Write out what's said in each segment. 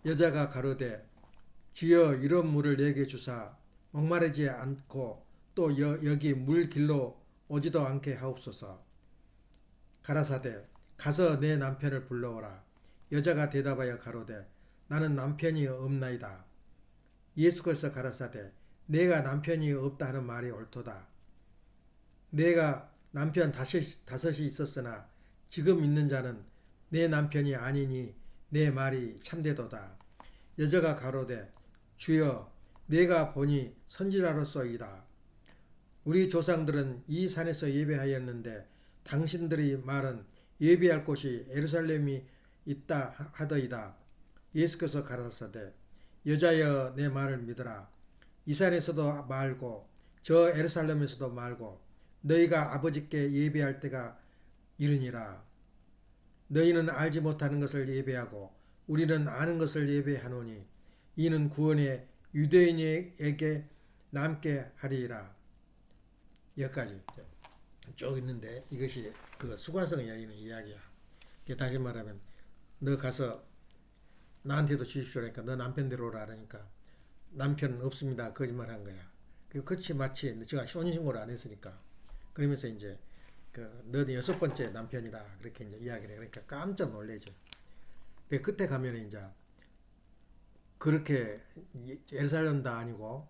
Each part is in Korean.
여자가 가로되 주여 이런 물을 내게 주사 목마르지 않고 또 여기 물 길로 오지도 않게 하옵소서. 가라사대 가서 내 남편을 불러오라. 여자가 대답하여 가로되 나는 남편이 없나이다. 예수께서 가라사대 내가 남편이 없다 하는 말이 옳도다. 내가 남편 다섯이 있었으나 지금 있는 자는 내 남편이 아니니 내 말이 참되도다. 여자가 가로되 주여 내가 보니 선지자로소이다. 우리 조상들은 이 산에서 예배하였는데 당신들이 말은 예배할 곳이 예루살렘이 있다 하더이다. 예수께서 가라사대 여자여 내 말을 믿으라. 이 산에서도 말고 저 예루살렘에서도 말고 너희가 아버지께 예배할 때가 이르니라. 너희는 알지 못하는 것을 예배하고 우리는 아는 것을 예배하노니 이는 구원의 유대인에게 남게 하리라. 여기까지 쭉 있는데 이것이 그 수가성 여인의 이야기야. 다시 말하면 너 가서 나한테도 주십시오 그러니까 너 남편대로 오라 그러니까 남편은 없습니다 거짓말한 거야. 그렇지 마치 제가 혼인신고를 안 했으니까 그러면서 이제 너는 6번째 남편이다 그렇게 이제 이야기를 해. 그러니까 깜짝 놀래죠. 그때 가면 이제 그렇게 예루살렘도 아니고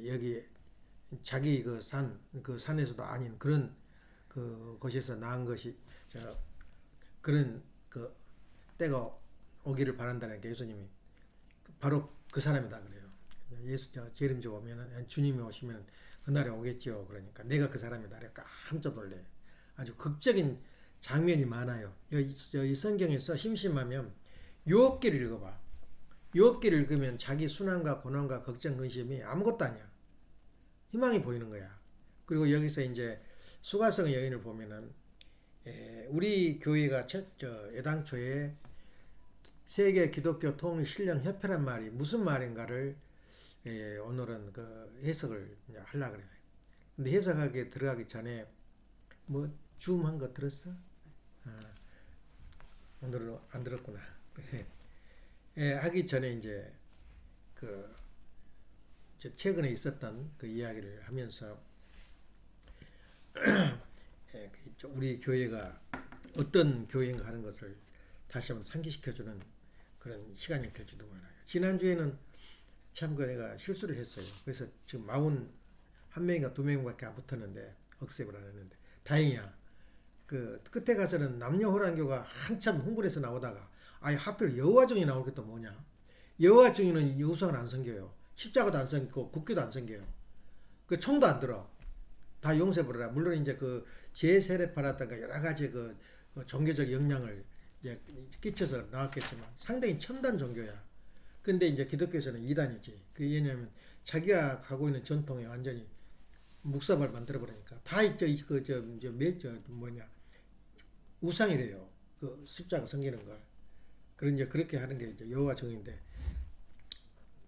여기 자기 그 산에서도 아닌 그런 그 곳에서 낳은 것이 그런 그 때가 오기를 바란다는 게 예수님이 바로 그 사람이다 그래요. 예수 재림주 오면은 주님이 오시면 그날에 오겠지요. 그러니까 내가 그 사람이다. 깜짝 놀래. 아주 극적인 장면이 많아요. 이 성경에서 심심하면 욥기를 읽어봐. 욥기를 읽으면 자기 순환과 고난과 걱정 근심이 아무것도 아니야. 희망이 보이는 거야. 그리고 여기서 이제 수가성 여인을 보면은 우리 교회가 애당초에 세계 기독교 통일 신령 협회란 말이 무슨 말인가를 오늘은 그 해석을 하려고 그래요. 근데 해석하게 들어가기 전에 뭐 줌한 거 들었어? 오늘은 안 들었구나. 하기 전에 이제 최근에 있었던 그 이야기를 하면서 우리 교회가 어떤 교회인가 하는 것을 다시 한번 상기시켜주는 그런 시간이 될지도 몰라요. 지난주에는 참 내가 실수를 했어요. 그래서 지금 41명인가 2명밖에 안 붙었는데 억셉을 안 했는데 다행이야. 그 끝에 가서는 남녀호란교가 한참 흥분해서 나오다가 아예 하필 여호와증이 나올 게 또 뭐냐. 여호와증인은 우상을 안 섬겨요. 십자가도 안 섬기고 국교도 안 섬겨요. 그 총도 안 들어. 다 용서해버려라. 물론 이제 그 제세례파라든가 여러 가지 그 종교적 영향을 이제 끼쳐서 나왔겠지만 상당히 첨단 종교야. 근데 이제 기독교에서는 이단이지. 왜냐하면 자기가 가고 있는 전통에 완전히 묵사발 만들어버리니까 다 우상이래요. 그 십자가 섬기는 걸. 그런 이제 그렇게 하는 게 이제 여호와 정인데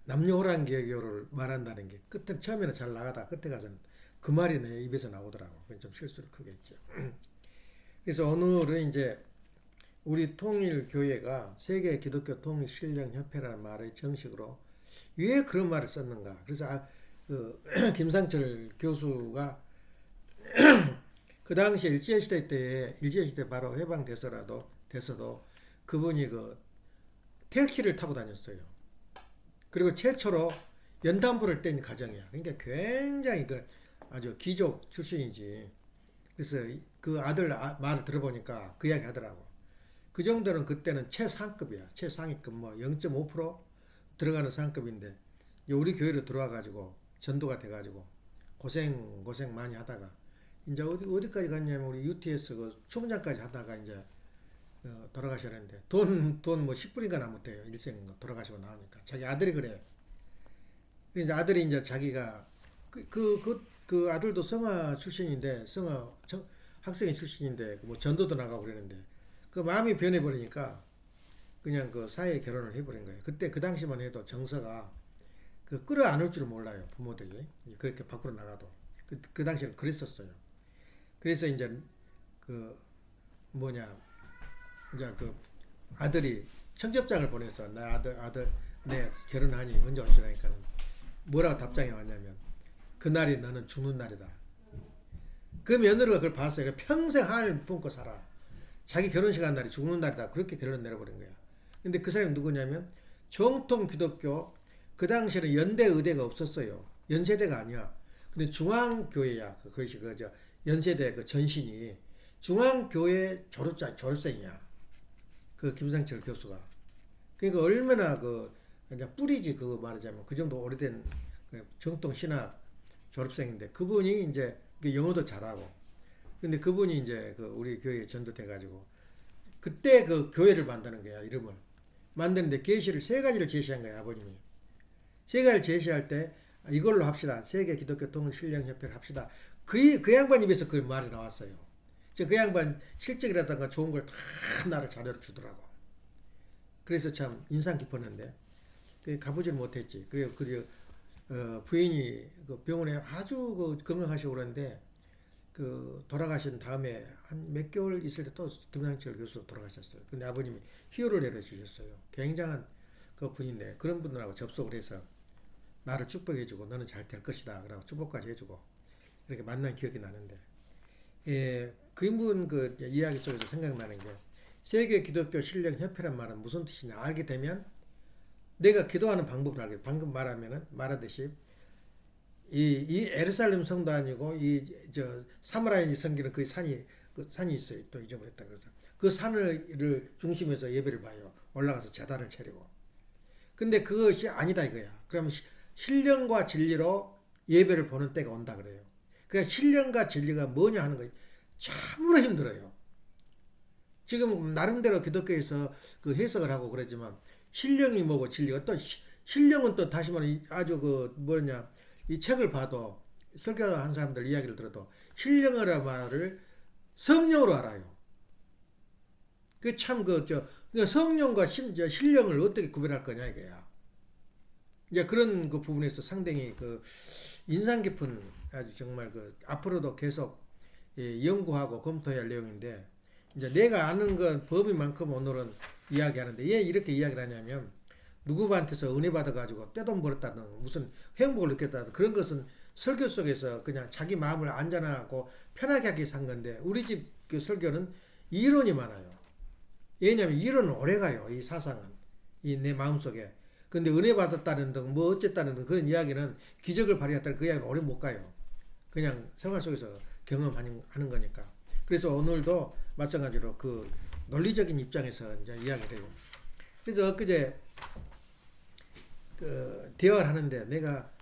남녀호란 개교를 말한다는 게 끝에 처음에는 잘 나가다 끝에 가서는 그 말이 내 입에서 나오더라고. 그건 좀 실수를 크게 했죠. 그래서 오늘은 이제 우리 통일교회가 세계 기독교 통일 신령 협회라는 말을 정식으로 왜 그런 말을 썼는가. 그래서 김상철 교수가 그 당시 일제시대 바로 됐어도 그분이 그 택시를 타고 다녔어요. 그리고 최초로 연탄불을 뗀 가정이야. 그러니까 굉장히 아주 귀족 출신이지. 그래서 그 아들 말을 들어보니까 그 이야기 하더라고. 그 정도는 그때는 최상급이야. 최상위급 0.5% 들어가는 상급인데 우리 교회로 들어와가지고 전도가 돼가지고 고생 많이 하다가 이제 어디까지 갔냐면 우리 UTS 그 총장까지 하다가 이제 돌아가셨는데 돈 10불인가 안 못해요. 일생 돌아가시고 나오니까 자기 아들이 그래. 이제 아들이 이제 자기가 그 아들도 성화 출신인데 학생회 출신인데 뭐 전도도 나가고 그러는데 그 마음이 변해버리니까 그냥 그 사회 결혼을 해버린 거예요. 그때 그 당시만 해도 정서가 끌어안을 줄 몰라요. 부모들이 그렇게 밖으로 나가도 그 당시에는 그랬었어요. 그래서 이제 이제 아들이 청첩장을 보내서 나 아들 내 결혼하니 언제 오시라니까 뭐라고 답장이 왔냐면 그날이 너는 죽는 날이다. 그 며느리가 그걸 봤어요. 평생 한을 품고 살아. 자기 결혼식 한 날이 죽는 날이다. 그렇게 결론 내려버린 거야. 근데 그 사람이 누구냐면 정통 기독교 그 당시에는 연대 의대가 없었어요. 연세대가 아니야. 근데 중앙교회야. 그것이 그저 연세대 그 전신이 중앙교회 졸업생이야. 그 김상철 교수가. 그러니까 얼마나 그 그냥 뿌리지 그거 말하자면 그 정도 오래된 그 정통 신학 졸업생인데 그분이 이제 영어도 잘하고 근데 그분이 이제 그 우리 교회에 전도돼 가지고 그때 그 교회를 만드는 거야. 이름을 만드는데 계시를 세 가지를 제시한 거야. 아버님이 세 가지를 제시할 때 이걸로 합시다. 세계 기독교 통일 신령 협회를 합시다. 그 양반 입에서 그 말이 나왔어요. 그 양반 실적이라든가 좋은 걸 다 나를 자료로 주더라고. 그래서 참 인상 깊었는데 가보질 못했지. 그리고 부인이 그 병원에 아주 그 건강하시고 그러는데 그 돌아가신 다음에 한 몇 개월 있을 때 또 김상철 교수 돌아가셨어요. 근데 아버님이 희호를 내려주셨어요. 굉장한 그 분인데 그런 분들하고 접속을 해서 나를 축복해주고 너는 잘 될 것이다. 그러고 축복까지 해주고 이렇게 만난 기억이 나는데 그분 그 이야기 속에서 생각나는 게 세계 기독교 신령 협회란 말은 무슨 뜻이냐 알게 되면 내가 기도하는 방법을 알게 방금 말하듯이 이 에르살렘 성도 아니고 이 저 사마라인이 섬기는 그 산이 있어요. 또 잊어버렸다 그래서 그 산을 중심에서 예배를 봐요. 올라가서 제단을 차리고. 근데 그것이 아니다 이거야. 그러면 신령과 진리로 예배를 보는 때가 온다 그래요. 그러니까 신령과 진리가 뭐냐 하는 거예요. 참으로 힘들어요. 지금 나름대로 기독교에서 그 해석을 하고 그러지만 신령이 뭐고 진리가 또 신령은 또 다시 말하면 아주 그 뭐냐 이 책을 봐도 설교한 사람들 이야기를 들어도 신령이라는 말을 성령으로 알아요. 그 참 성령과 신령을 어떻게 구별할 거냐 이거야. 이제 그런 그 부분에서 상당히 그 인상 깊은 아주 정말 그 앞으로도 계속 연구하고 검토해야 할 내용인데 이제 내가 아는 건 범위만큼 오늘은 이야기하는데 왜 이렇게 이야기를 하냐면 누구한테서 은혜 받아가지고 떼돈 벌었다든 무슨 행복을 느꼈다든 그런 것은 설교 속에서 그냥 자기 마음을 안전하고 편하게 하기 위해서 한 건데 우리 집 그 설교는 이론이 많아요. 왜냐하면 이론은 오래가요. 이 사상은 이 내 마음속에. 근데 은혜 받았다는 등 뭐 어쨌다는 등 그런 이야기는 기적을 발휘했다는 그 이야기는 오래 못 가요. 그냥 생활 속에서 경험하는 거니까. 그래서 오늘도 마찬가지로 그 논리적인 입장에서 이제 이야기를 해요. 그래서 엊그제 그 대화를 하는데 내가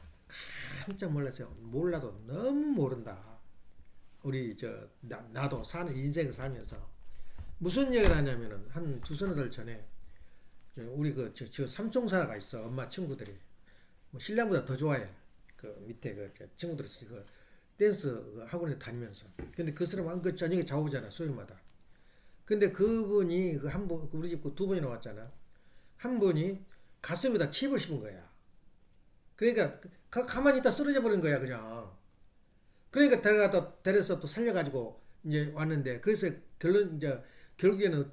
깜짝 놀랐어요. 몰라도 너무 모른다. 우리 나도 사는 인생을 살면서 무슨 얘기를 하냐면은 한 두서너 달 전에 우리 저 삼총사가 있어. 엄마 친구들이 뭐 신랑보다 더 좋아해. 그 밑에 그 친구들이 그 댄스 그 학원에 다니면서. 근데 그 사람은 그 저녁에 자오잖아 수요일마다. 근데 그분이 그 한 분 우리 집 그 두 분이나 왔잖아. 한 분이 가슴에다 칩을 씹은 거야. 그러니까 가만히 있다 쓰러져 버린 거야 그냥. 그러니까 데려서 또 살려가지고 이제 왔는데 그래서 결국에는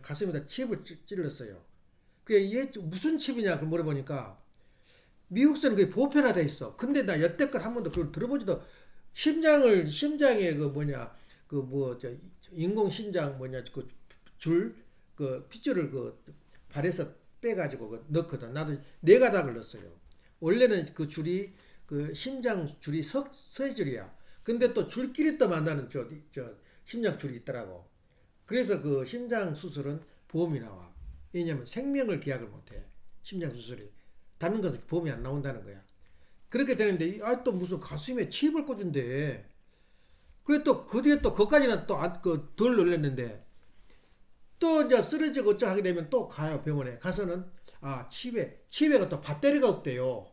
가슴에다 칩을 찔렀어요. 그래 얘 무슨 칩이냐 그 물어보니까 미국서는 그게 보편화돼 있어. 근데 나 여태껏 한 번도 그걸 들어보지도 심장에 그 뭐냐 인공 심장 뭐냐 그 핏줄을 그 발에서 빼가지고 넣거든. 나도 네 가닥을 넣었어요. 원래는 그 줄이 그 심장 줄이 세 줄이야. 근데 또 줄끼리 또 만나는 심장 줄이 있더라고. 그래서 그 심장 수술은 보험이 나와. 왜냐면 생명을 기약을 못해. 심장 수술이. 다른 것은 보험이 안 나온다는 거야. 그렇게 되는데 또 무슨 가슴에 칩을 꽂은데 그래 또 그 뒤에 또 그까지는 또 덜 놀랐는데 또 이제 쓰러지고 어쩌고 하게 되면 또 가요 병원에 가서는 칩에가 또 배터리가 없대요.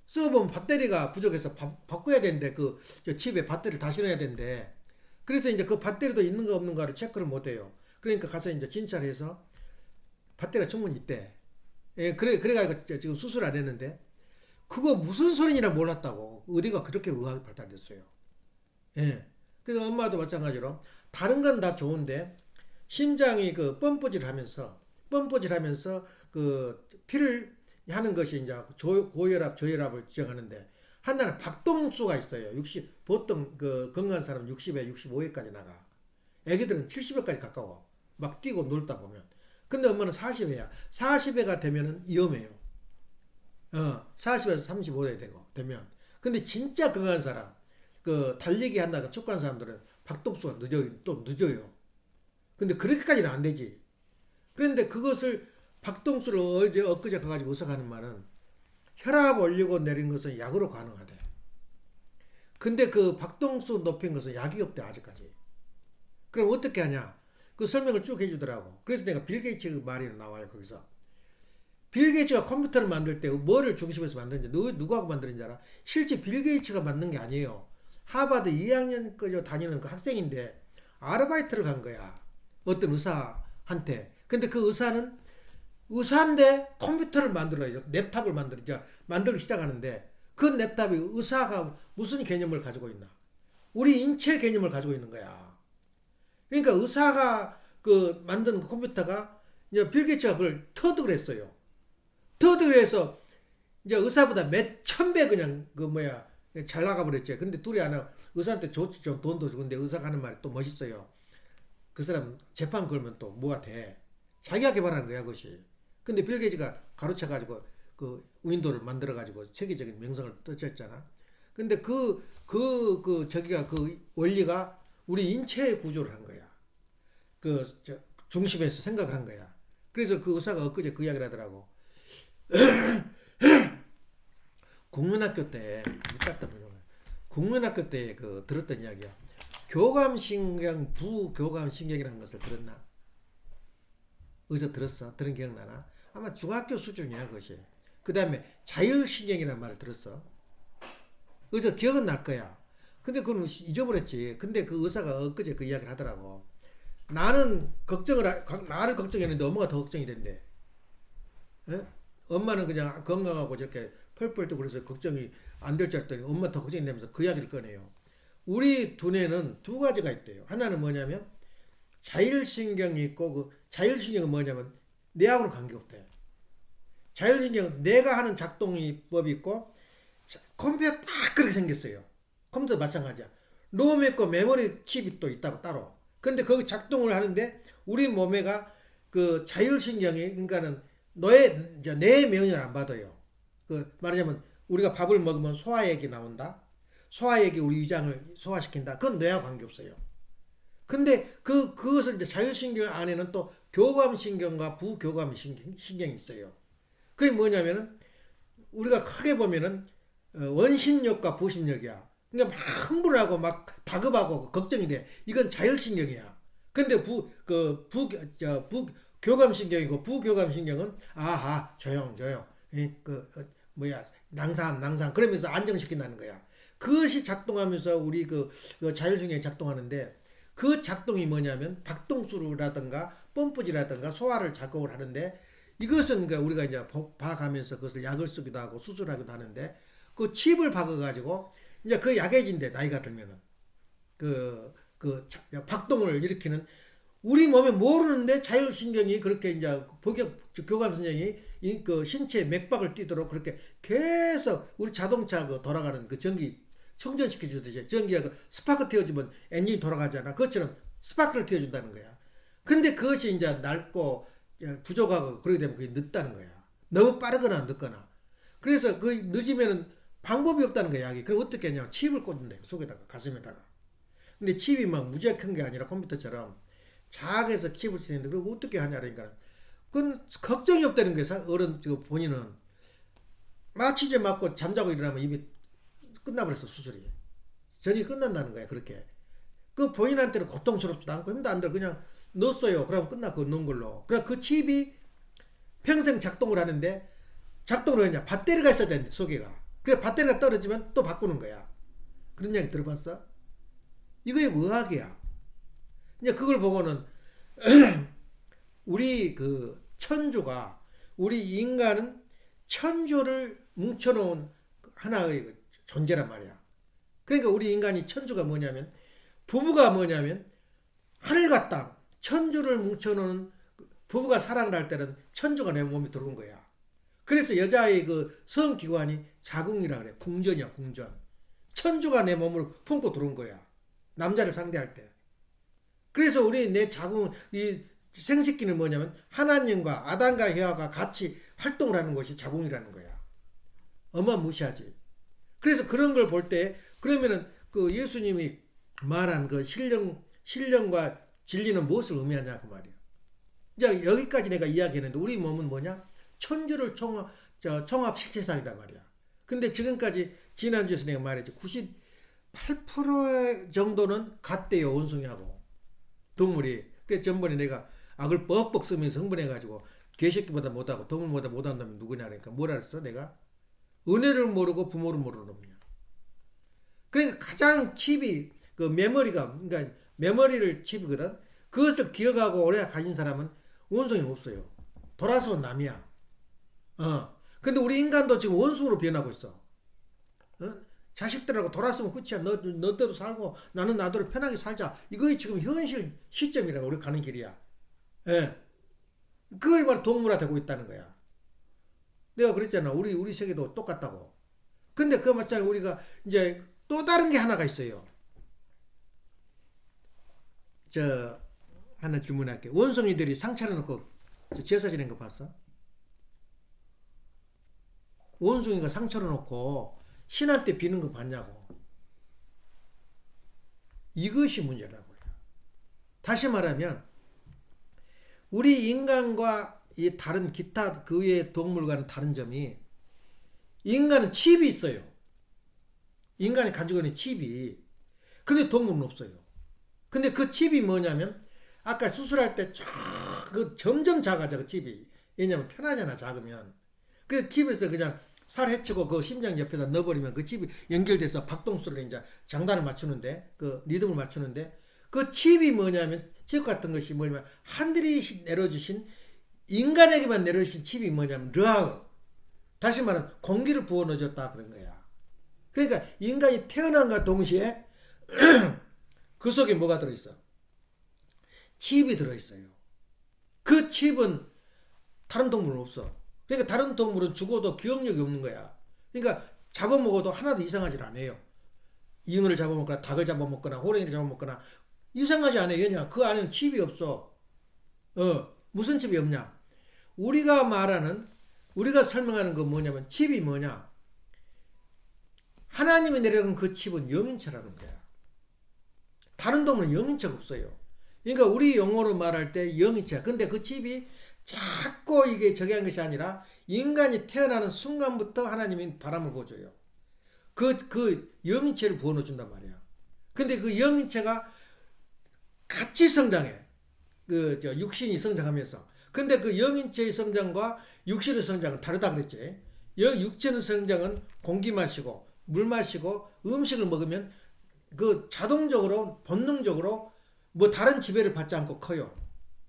써보면 배터리가 부족해서 바꿔야 되는데 저 칩에 배터리를 다시 넣어야 되는데 그래서 이제 그 배터리도 있는가 없는가를 체크를 못해요. 그러니까 가서 이제 진찰을 해서 배터리가 충분히 있대. 예, 그래가지고 지금 수술 안 했는데 그거 무슨 소리냐 몰랐다고. 의대가 그렇게 의학이 발달됐어요. 예. 그래서 엄마도 마찬가지로 다른 건 다 좋은데 심장이 그 펌프질하면서 그 피를 하는 것이 이제 고혈압, 저혈압을 지정하는데 하나는 박동수가 있어요. 보통 그 건강한 사람은 60에 65회까지 나가. 애기들은 70회까지 가까워. 막 뛰고 놀다 보면. 근데 엄마는 40회야. 40회가 되면은 위험해요. 40에서 35회 되면. 근데 진짜 건강한 사람, 그 달리기 한다가 축구하는 사람들은 박동수가 늦어요. 근데 그렇게까지는 안 되지. 그런데 그것을 박동수를 엊그제 가가지고 의사가 하는 말은 혈압 올리고 내린 것은 약으로 가능하대. 근데 그 박동수 높인 것은 약이 없대 아직까지. 그럼 어떻게 하냐? 그 설명을 쭉 해주더라고. 그래서 내가 빌 게이츠 말이 나와요 거기서. 빌 게이츠가 컴퓨터를 만들 때 뭐를 중심에서 만드는지 누구하고 만드는지 알아? 실제 빌 게이츠가 만든 게 아니에요. 하버드 2학년까지 다니는 그 학생인데 아르바이트를 간 거야. 어떤 의사한테. 근데 그 의사인데 컴퓨터를 만들어요. 랩탑을 만들기 시작하는데 그 랩탑이 의사가 무슨 개념을 가지고 있나? 우리 인체 개념을 가지고 있는 거야. 그러니까 의사가 그 만든 컴퓨터가 이제 빌 게이츠가 그걸 터득을 했어요. 터득을 해서 이제 의사보다 몇 천 배 그냥 잘 나가버렸지. 근데 둘이 하나 의사한테 좋지 좀 돈도 주고 근데 의사가 하는 말이 또 멋있어요. 그 사람 재판 걸면 또 뭐가 돼? 자기가 개발한 거야 그것이. 근데 빌 게이츠가 가로채가지고 그 윈도우를 만들어가지고 세계적인 명성을 떨쳤잖아. 근데 저기가 그 원리가 우리 인체의 구조를 한 거야. 중심에서 생각을 한 거야. 그래서 그 의사가 엊그제 그 이야기를 하더라고. 국민학교 때 그 들었던 이야기야. 교감신경, 부교감신경이라는 것을 들었나? 어디서 들었어? 들은 기억나나? 아마 중학교 수준이야 그것이. 그 다음에 자율신경이라는 말을 들었어. 어디서 기억은 날 거야. 근데 그건 잊어버렸지. 근데 그 의사가 엊그제 그 이야기를 하더라고. 나를 걱정했는데 엄마가 더 걱정이 된대. 에? 엄마는 그냥 건강하고 저렇게 펄펄 뛰고 그래서 걱정이 안 될 줄 알았더니 엄마 더 걱정이 되면서 그 이야기를 꺼내요. 우리 두뇌는 두 가지가 있대요. 하나는 뭐냐면 자율신경이 있고 그 자율신경은 뭐냐면 뇌하고는 관계없대. 자율신경은 내가 하는 작동법이 있고 컴퓨터 딱 그렇게 생겼어요. 컴퓨터 마찬가지야. 롬 있고 메모리 칩이 또 있다고 따로. 근데 거기 작동을 하는데 우리 몸에가 그 자율신경이 그러니까는 내 명령을 안 받아요. 그 말하자면 우리가 밥을 먹으면 소화액이 나온다. 소화액이 우리 위장을 소화시킨다. 그건 뇌와 관계없어요. 근데 그것을 이제 자율신경 안에는 또 교감신경과 부교감신경이 있어요. 그게 뭐냐면은 우리가 크게 보면은 원심력과 부심력이야. 그러니까 막 흥분하고 막 다급하고 걱정이 돼. 이건 자율신경이야. 근데 교감신경이고 부교감신경은 아하 조용 낭상 그러면서 안정시킨다는 거야. 그것이 작동하면서 우리 그 자율신경이 작동하는데 그 작동이 뭐냐면 박동수라든가 펌프질이라든가 소화를 작업을 하는데 이것은 그러니까 우리가 이제 봐가면서 그것을 약을 쓰기도 하고 수술하기도 하는데 그 칩을 박아가지고 이제 그 약해진대 나이가 들면은 박동을 일으키는 우리 몸에 모르는데 자율신경이 그렇게 이제 교감신경이 그 신체 맥박을 뛰도록 그렇게 계속 우리 자동차 돌아가는 그 전기 충전시켜 주듯이 전기가 스파크 튀어주면 엔진이 돌아가잖아. 그것처럼 스파크를 튀어준다는 거야. 근데 그것이 이제 낡고 부족하고 그러게 되면 그게 늦다는 거야. 너무 빠르거나 늦거나. 그래서 그 늦으면은 방법이 없다는 거야. 약이. 그럼 어떻게 하냐면 칩을 꽂는데 속에다가 가슴에다가. 근데 칩이 막 무지하게 큰 게 아니라 컴퓨터처럼 작아서 칩을 쓰는데 그리고 어떻게 하냐 그러니까 그건 걱정이 없다는 거야. 어른 본인은 마취제 맞고 잠자고 일어나면 이미 끝나버렸어 수술이. 전이 끝난다는 거야 그렇게. 그 본인한테는 고통스럽지도 않고 힘도 안 들어 그냥 넣었어요. 그럼 끝나 그거 넣은 걸로. 그럼 그 칩이 평생 작동을 하는데 작동을 하냐 배터리가 있어야 되는데 속에가. 그래 배터리가 떨어지면 또 바꾸는 거야. 그런 얘기 들어봤어? 이거 의학이야. 이제 그걸 보고는 우리 천주가 우리 인간은 천주를 뭉쳐놓은 하나의 존재란 말이야. 그러니까 우리 인간이 천주가 뭐냐면 부부가 뭐냐면 하늘과 땅 천주를 뭉쳐놓은 부부가 사랑을 할 때는 천주가 내 몸에 들어온 거야. 그래서 여자의 그 성기관이 자궁이라 그래. 궁전이야, 궁전. 천주가 내 몸을 품고 들어온 거야. 남자를 상대할 때. 그래서 우리 내 자궁, 이 생식기는 뭐냐면 하나님과 아담과 헤아가 같이 활동을 하는 것이 자궁이라는 거야. 어마무시하지. 그래서 그런 걸 볼 때, 그러면은 그 예수님이 말한 그 신령과 진리는 무엇을 의미하냐 그 말이야. 이제 여기까지 내가 이야기했는데 우리 몸은 뭐냐? 천주를 총합 실체상이단 말이야. 근데 지금까지 지난주에서 내가 말했지 98% 정도는 같대요. 원숭이하고 동물이. 그래서 전번에 내가 악을 뻑뻑 쓰면서 흥분해가지고 개새끼보다 못하고 동물보다 못한다면 누구냐 그러니까 뭐라 했어 내가? 은혜를 모르고 부모를 모르는 놈이야. 그러니까 가장 칩이 그 메모리가 그러니까 메모리를 칩이거든. 그것을 기억하고 오래 가진 사람은 원숭이는 없어요. 돌아서 남이야. 근데 우리 인간도 지금 원숭이로 변하고 있어. 자식들하고 돌았으면 끝이야. 너대로 살고 나는 나대로 편하게 살자. 이거 지금 현실 시점이라고 우리 가는 길이야. 예. 그게 바로 동물화 되고 있다는 거야. 내가 그랬잖아. 우리 세계도 똑같다고. 근데 그 마찬가지 우리가 이제 또 다른 게 하나가 있어요. 저 하나 질문할게. 원숭이들이 상 차려놓고 제사 지낸 거 봤어? 원숭이가 상 차려놓고 신한테 비는 거 봤냐고. 이것이 문제라고. 다시 말하면 우리 인간과 이 다른 기타 그 외의 동물과는 다른 점이 인간은 칩이 있어요. 인간이 가지고 있는 칩이. 근데 동물은 없어요. 근데 그 칩이 뭐냐면 아까 수술할 때 그 점점 작아져 그 칩이. 왜냐면 편하잖아 작으면. 그래서 칩에서 그냥 살 해치고 그 심장 옆에다 넣어버리면 그 칩이 연결돼서 박동수를 이제 장단을 맞추는데 그 리듬을 맞추는데 그 칩이 뭐냐면 칩 같은 것이 뭐냐면 하늘이 내려주신 인간에게만 내려주신 칩이 뭐냐면 르아흐. 다시 말하면 공기를 부어 넣어줬다 그런 거야. 그러니까 인간이 태어난과 동시에 그 속에 뭐가 들어있어? 칩이 들어있어요. 그 칩은 다른 동물은 없어. 그러니까 다른 동물은 죽어도 기억력이 없는 거야. 그러니까 잡아먹어도 하나도 이상하지 않아요. 잉어를 잡아먹거나 닭을 잡아먹거나 호랭이를 잡아먹거나 이상하지 않아요. 왜냐? 그 안에는 칩이 없어. 무슨 칩이 없냐? 우리가 설명하는 건 뭐냐면 칩이 뭐냐? 하나님이 내려간 그 칩은 영인체라는 거야. 다른 동물은 영인체가 없어요. 그러니까 우리 용어로 말할 때 영인체. 근데 그 칩이 자꾸 이게 저기 한 것이 아니라 인간이 태어나는 순간부터 하나님이 바람을 부어줘요. 그 영인체를 부어넣어준단 말이야. 근데 그 영인체가 같이 성장해. 육신이 성장하면서. 근데 그 영인체의 성장과 육신의 성장은 다르다 그랬지. 육체의 성장은 공기 마시고 물 마시고 음식을 먹으면 그 자동적으로 본능적으로 뭐 다른 지배를 받지 않고 커요.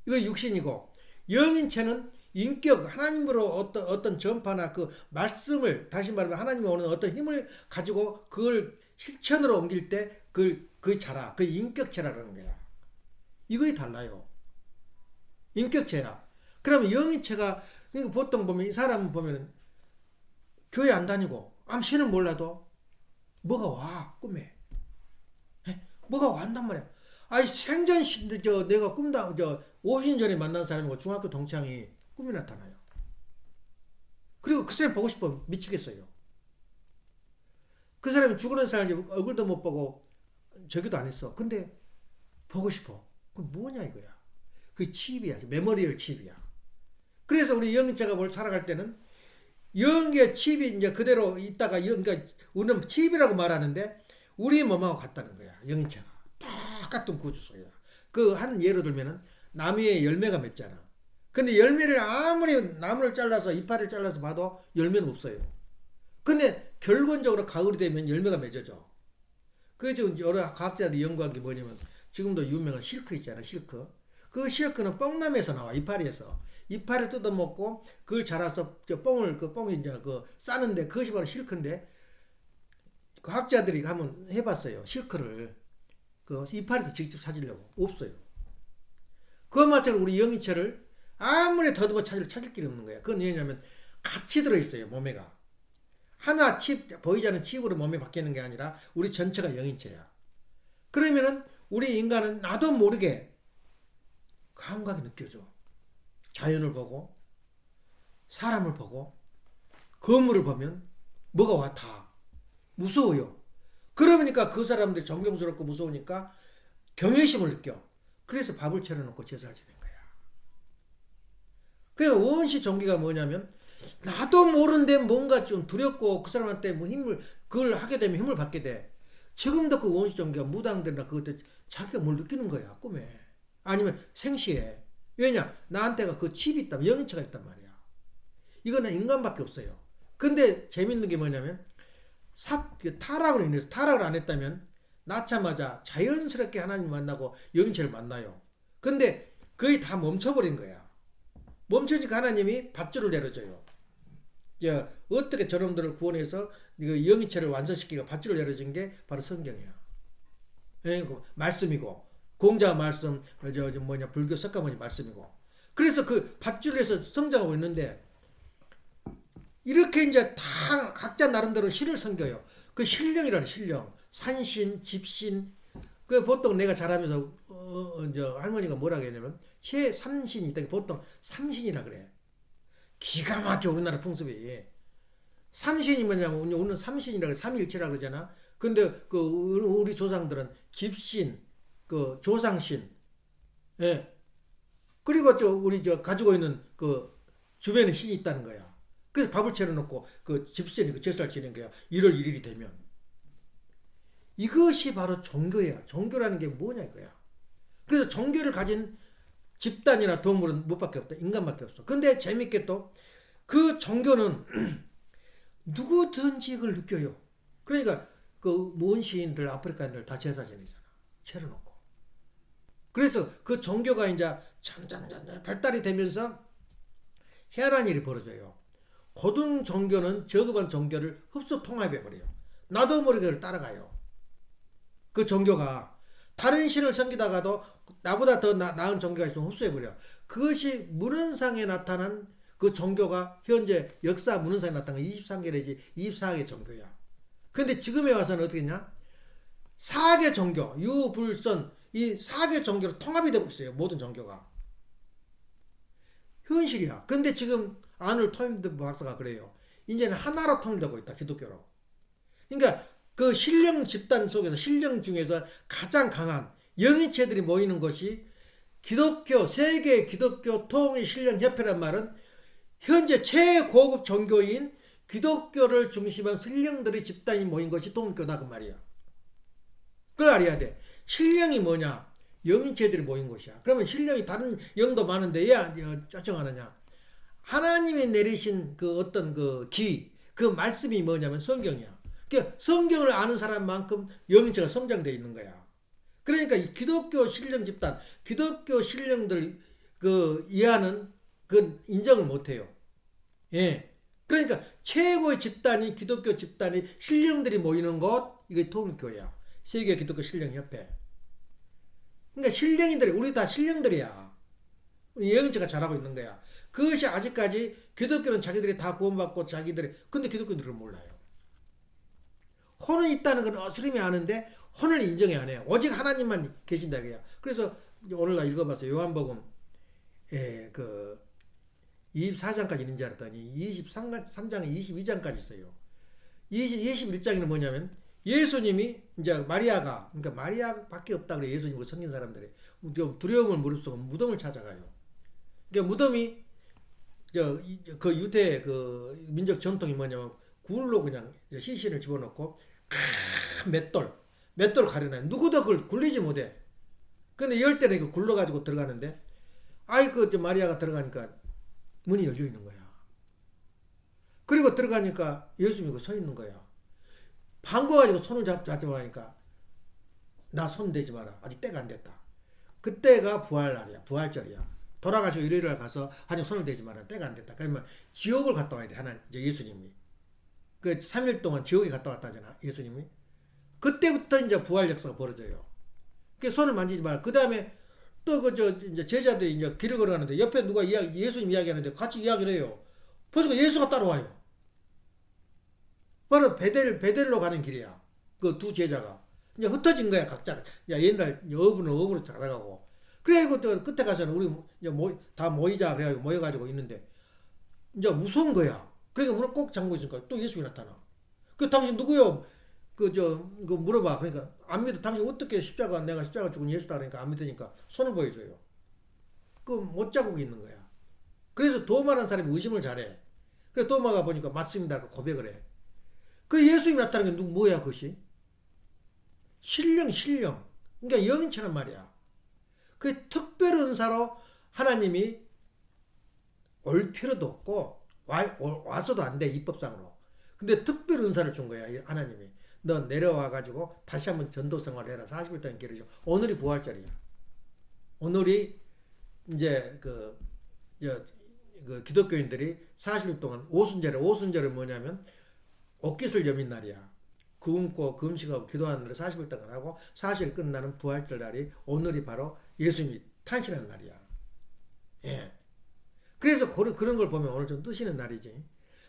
이거 육신이고 영인체는 인격 하나님으로 어떤 전파나 그 말씀을 다시 말하면 하나님이 오는 어떤 힘을 가지고 그걸 실천으로 옮길 때 그걸 자라. 그 인격체라는 거야. 이거이 달라요. 인격체야. 그러면 영인체가 그러니까 보통 보면 이 사람 보면 교회 안 다니고 암시는 몰라도 뭐가 와 꿈에 뭐가 완단 말이야. 아니 생전 내가 꿈다 50년 전에 만난 사람이고 중학교 동창이 꿈이 나타나요. 그리고 그 사람 보고 싶어 미치겠어요. 그 사람이 죽어난 사람 얼굴도 못 보고 저기도 안 했어. 근데 보고 싶어. 그 뭐냐 이거야. 그 칩이야. 메모리얼 칩이야. 그래서 우리 영인체가 뭘 살아갈 때는 영의 칩이 이제 그대로 있다가 그러니까 우리는 칩이라고 말하는데 우리 몸하고 같다는 거야. 영인체가. 똑같은 구조소야. 그 한 예로 들면은 나무에 열매가 맺잖아. 근데 열매를 아무리 나무를 잘라서 이파리를 잘라서 봐도 열매는 없어요. 근데 결론적으로 가을이 되면 열매가 맺어져. 그래서 여러 과학자들이 연구한 게 뭐냐면 지금도 유명한 실크 있잖아. 실크. 그 실크는 뽕나무에서 나와. 이파리에서. 이파리를 뜯어먹고 그걸 자라서 그 뽕이 이제 싸는데 그것이 바로 실크인데 과학자들이 한번 해봤어요. 실크를. 그 이파리에서 직접 찾으려고. 없어요. 그와 마찬가지로 우리 영이체를 아무리 더듬어 찾을 길이 없는 거야. 그건 왜냐면 같이 들어있어요. 몸에가. 하나 보이지 않는 칩으로 몸에 바뀌는 게 아니라 우리 전체가 영인체야. 그러면은 우리 인간은 나도 모르게 감각이 느껴져. 자연을 보고 사람을 보고 건물을 보면 뭐가 와 다 무서워요. 그러니까 그 사람들이 존경스럽고 무서우니까 경외심을 느껴. 그래서 밥을 차려놓고 제사를 지낸 거야. 그러니까 원시 종교가 뭐냐면 나도 모르는데 뭔가 좀 두렵고 그 사람한테 뭐 그걸 하게 되면 힘을 받게 돼. 지금도 그 원시 종교가 무당들이나 그것들 자기가 뭘 느끼는 거야 꿈에. 아니면 생시에. 왜냐? 나한테가 그 칩이 있다, 영인체가 있단 말이야. 이거는 인간밖에 없어요. 근데 재밌는 게 뭐냐면 타락으로 인해서 타락을 안 했다면 낳자마자 자연스럽게 하나님 만나고 영인체를 만나요. 근데 거의 다 멈춰버린 거야. 멈춰지니까 하나님이 밧줄을 내려줘요. 어떻게 저놈들을 구원해서 영인체를 완성시키고 밧줄을 내려준 게 바로 성경이야. 말씀이고 공자 말씀, 불교 석가모니 말씀이고. 그래서 그 밧줄에서 성장하고 있는데 이렇게 이제 다 각자 나름대로 신을 섬겨요. 그 신령이라는 신령, 산신, 집신. 그 보통 내가 자라면서 이제 할머니가 뭐라고 했냐면 삼신이 있다. 보통 삼신이라 그래. 기가 막혀 우리나라 풍습이. 삼신이 뭐냐면 우리는 삼신이라고 삼일체라 그러잖아. 근데 그 우리 조상들은 집신, 그 조상신, 예. 그리고 우리 가지고 있는 그 주변에 신이 있다는 거야. 그래서 밥을 차려놓고 그 집신이 그 제사를 지낸 거야. 1월 1일이 되면. 이것이 바로 종교야. 종교라는 게 뭐냐 이거야. 그래서 종교를 가진 집단이나 동물은 뭐밖에 없다. 인간밖에 없어. 근데 재밌게 또 그 종교는 누구든지 이걸 느껴요. 그러니까 그 원시인들, 아프리카인들 다 제사 지내잖아. 차려놓고. 그래서 그 종교가 이제 점점 발달이 되면서 희한한 일이 벌어져요. 고등 종교는 저급한 종교를 흡수 통합해버려요. 나도 모르게 그걸 따라가요. 그 종교가 다른 신을 섬기다가도 나보다 더 나은 종교가 있으면 흡수해버려. 그것이 문헌상에 나타난 그 종교가 현재 역사 문헌상에 나타난 23개 내지 24개 종교야. 근데 지금에 와서는 어떻게 했냐? 4개 종교, 유불선 이 4개 종교로 통합이 되고 있어요. 모든 종교가. 현실이야. 근데 지금 아놀드 토인드 박사가 그래요. 이제는 하나로 통일되고 있다. 기독교로. 그러니까 그 신령 집단 속에서 신령 중에서 가장 강한 영인체들이 모이는 것이 기독교, 세계 기독교 통일 신령 협회란 말은 현재 최고급 종교인 기독교를 중심한 신령들의 집단이 모인 것이 통일교다 그 말이야. 그걸 알아야 돼. 신령이 뭐냐? 영인체들이 모인 것이야. 그러면 신령이 다른 영도 많은데 왜 짜증하느냐? 하나님이 내리신 그 어떤 그 그 말씀이 뭐냐면 성경이야. 그러니까 성경을 아는 사람만큼 영인체가 성장되어 있는 거야. 그러니까 이 기독교 신령 집단, 기독교 신령들 그 이하는 그 인정을 못해요. 예. 그러니까 최고의 집단이 기독교 집단이 신령들이 모이는 곳 이게 통일교회야. 세계 기독교 신령협회. 그러니까 신령이들이 우리 다 신령들이야. 영인체가 잘하고 있는 거야. 그것이 아직까지 기독교는 자기들이 다 구원받고 자기들이 근데 기독교들은 몰라요. 혼은 있다는 건 어스름이 아는데 혼을 인정이 안 해요. 오직 하나님만 계신다 이거야. 그래서 오늘날 읽어봤어요. 요한복음 그 24장까지 있는 줄 알았더니 23장에 22장까지 있어요. 21장에는 뭐냐면 예수님이 이제 마리아가 그러니까 마리아밖에 없다 그래. 예수님을 섬긴 사람들이 좀 두려움을 무릅쓰고 무덤을 찾아가요. 그러니까 무덤이 그 유대 그 민족 전통이 뭐냐면 굴로 그냥 시신을 집어넣고 맷돌 가려놔요. 누구도 그걸 굴리지 못해. 근데 열 때는 이거 굴러가지고 들어가는데 그 마리아가 들어가니까 문이 열려 있는 거야. 그리고 들어가니까 예수님이 서 있는 거야. 반가워가지고 손을 잡자고 하니까 나 손 대지 마라. 아직 때가 안 됐다. 그때가 부활날이야. 부활절이야. 돌아가시고 일요일날 가서 아직 손을 대지 마라. 때가 안 됐다. 그러면 지옥을 갔다 와야 돼. 이제 예수님이. 그 3일 동안 지옥에 갔다 왔다 하잖아. 예수님이. 그때부터 이제 부활 역사가 벌어져요. 그 손을 만지지 마라. 그 다음에 또 그 저 이제 제자들이 이제 길을 걸어가는데 옆에 누가 예수님 이야기하는데 같이 이야기를 해요. 보니까 예수가 따라와요. 바로 베델로 가는 길이야. 그 두 제자가 이제 흩어진 거야 각자. 야 옛날 어부는 어부로 살아가고. 그래가지고 또 끝에 가서는 우리 이제 다 모이자 그래가지고 모여가지고 있는데 이제 무서운 거야. 그러니까 문을 꼭 잠그고 있으니까 또 예수님이 나타나. 그 당신 누구요? 그 물어봐. 그러니까 안 믿어. 당신 어떻게 내가 십자가 죽은 예수다 그러니까 안 믿으니까 손을 보여줘요. 그 못 자국이 있는 거야. 그래서 도마라는 사람이 의심을 잘해. 그래서 도마가 보니까 맞습니다. 고백을 해. 그 예수님이 나타나는 게 뭐야 그것이? 신령. 그러니까 영인처럼 말이야. 그 특별 은사로 하나님이 올 필요도 없고 와서도 안 돼 입법상으로. 근데 특별 은사를 준 거야 하나님이. 너 내려와가지고 다시 한번 전도 생활을 해라. 40일 동안 기르죠. 오늘이 부활절이야. 오늘이 이제 그 기독교인들이 40일 동안 오순절은 뭐냐면 옷깃을 여민 날이야. 굶고 금식하고 기도하는 날에 40일 동안 하고 40일 끝나는 부활절 날이 오늘이 바로 예수님이 탄신한 날이야. 예. 그래서 그런 걸 보면 오늘 좀 뜨시는 날이지.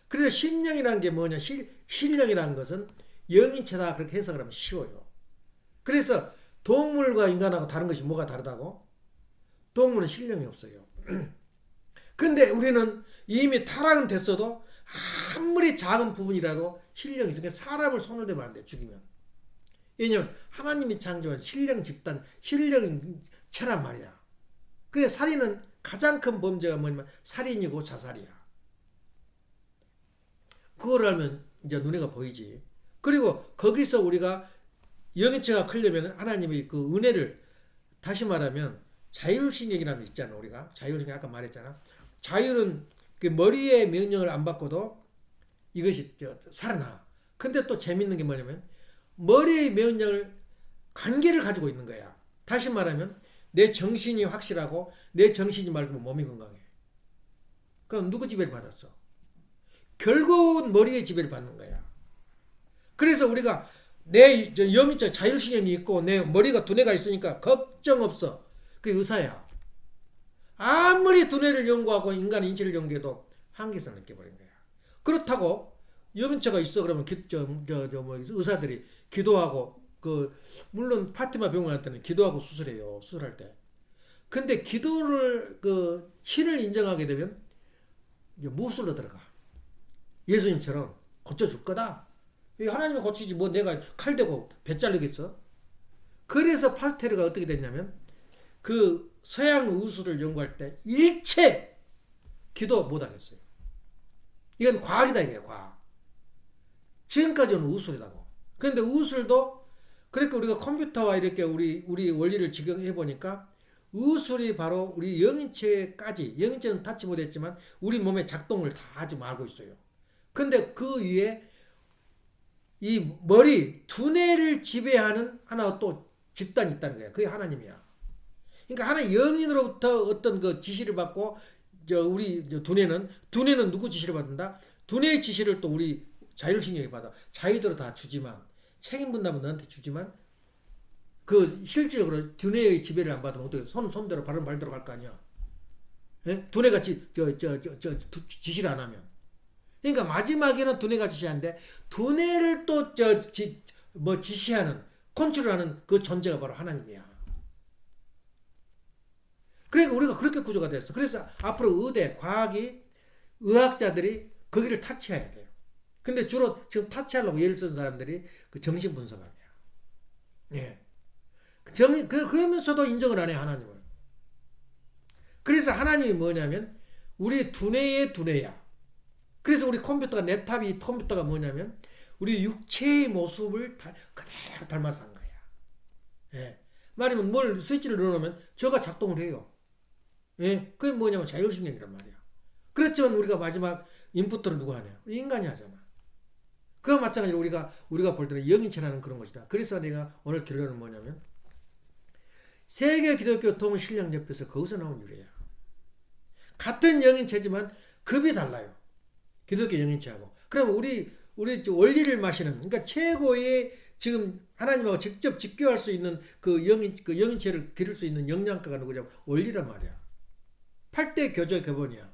그래서 신령이라는 게 뭐냐? 신령이라는 것은 영인체다 그렇게 해석을 하면 쉬워요. 그래서 동물과 인간하고 다른 것이 뭐가 다르다고? 동물은 신령이 없어요. 근데 우리는 이미 타락은 됐어도 아무리 작은 부분이라도 신령이 있으니까 사람을 손을 대면 안 돼. 죽이면. 왜냐면 하나님이 창조한 신령 집단, 신령체란 말이야. 그래서 살인은 가장 큰 범죄가 뭐냐면 살인이고 자살이야. 그걸 알면 이제 눈에가 보이지. 그리고 거기서 우리가 영체가 크려면 하나님의 그 은혜를 다시 말하면 자율신경이라는 게 있잖아. 우리가 자율신경 아까 말했잖아. 자율은 그 머리의 명령을 안 받고도 이것이 살아나. 근데 또 재밌는 게 뭐냐면 머리의 명령을 관계를 가지고 있는 거야. 다시 말하면 내 정신이 확실하고 내 정신이 맑으면 몸이 건강해. 그럼 누구 지배를 받았어? 결국은 머리의 지배를 받는 거야. 그래서 우리가 내 영적 자율신경이 있고 내 머리가 두뇌가 있으니까 걱정 없어. 그게 의사야. 아무리 두뇌를 연구하고 인간의 인체를 연구해도 한계성을 느껴버린 거야. 그렇다고 염증체가 있어 그러면 의사들이 기도하고 물론 파티마 병원한테는 기도하고 수술해요. 수술할 때. 근데 기도를 신을 인정하게 되면 이제 무술로 들어가. 예수님처럼 고쳐줄 거다. 하나님이 고치지 뭐 내가 칼 대고 배 자르겠어? 그래서 파스테르가 어떻게 됐냐면 그 서양 의술을 연구할 때 일체 기도 못 하겠어요. 이건 과학이다 이게 과학. 지금까지는 의술이라고. 그런데 의술도 그러니까 우리가 컴퓨터와 이렇게 우리 원리를 적용해 보니까 의술이 바로 우리 영인체까지 영인체는 타치 못했지만 우리 몸의 작동을 다 지금 알고 있어요. 근데 그 위에 이 머리 두뇌를 지배하는 하나 또 집단이 있다는 거야. 그게 하나님이야. 그러니까 하나의 영인으로부터 어떤 그 지시를 받고 우리 두뇌는 누구 지시를 받는다? 두뇌의 지시를 또 우리 자율신경이 받아. 자유대로 다 주지만 책임 분담은 너한테 주지만 그 실질적으로 두뇌의 지배를 안 받으면 어떻게 손대로 발대로 갈 거 아니야. 예? 두뇌가 지시를 안 하면. 그러니까 마지막에는 두뇌가 지시하는데 두뇌를 또 지시하는 컨트롤하는 그 존재가 바로 하나님이야. 그러니까 우리가 그렇게 구조가 됐어. 그래서 앞으로 의대, 과학이 의학자들이 거기를 타치해야 돼요. 근데 주로 지금 타치하려고 예를 쓴 사람들이 그 정신분석학이야. 예. 그러면서도 인정을 안 해, 하나님을. 그래서 하나님이 뭐냐면 우리 두뇌의 두뇌야. 그래서 우리 컴퓨터가 랩탑이 컴퓨터가 뭐냐면 우리 육체의 모습을 그대로 닮아서 한 거야. 예. 말하면 뭘 스위치를 넣어놓으면 저가 작동을 해요. 예. 그게 뭐냐면 자율신경이란 말이야. 그렇지만 우리가 마지막 인풋들은 누가 하냐? 인간이 하잖아. 그와 마찬가지로 우리가 볼 때는 영인체라는 그런 것이다. 그래서 내가 오늘 결론은 뭐냐면 세계 기독교 통신령협회에서 거기서 나온 유래야. 같은 영인체지만 급이 달라요. 기독교 영인체하고. 그럼 우리 원리를 마시는 그러니까 최고의 지금 하나님하고 직접 직교할 수 있는 그 영인체를 기를 수 있는 영양가가 누구냐? 원리란 말이야. 8대 교조 교본이야.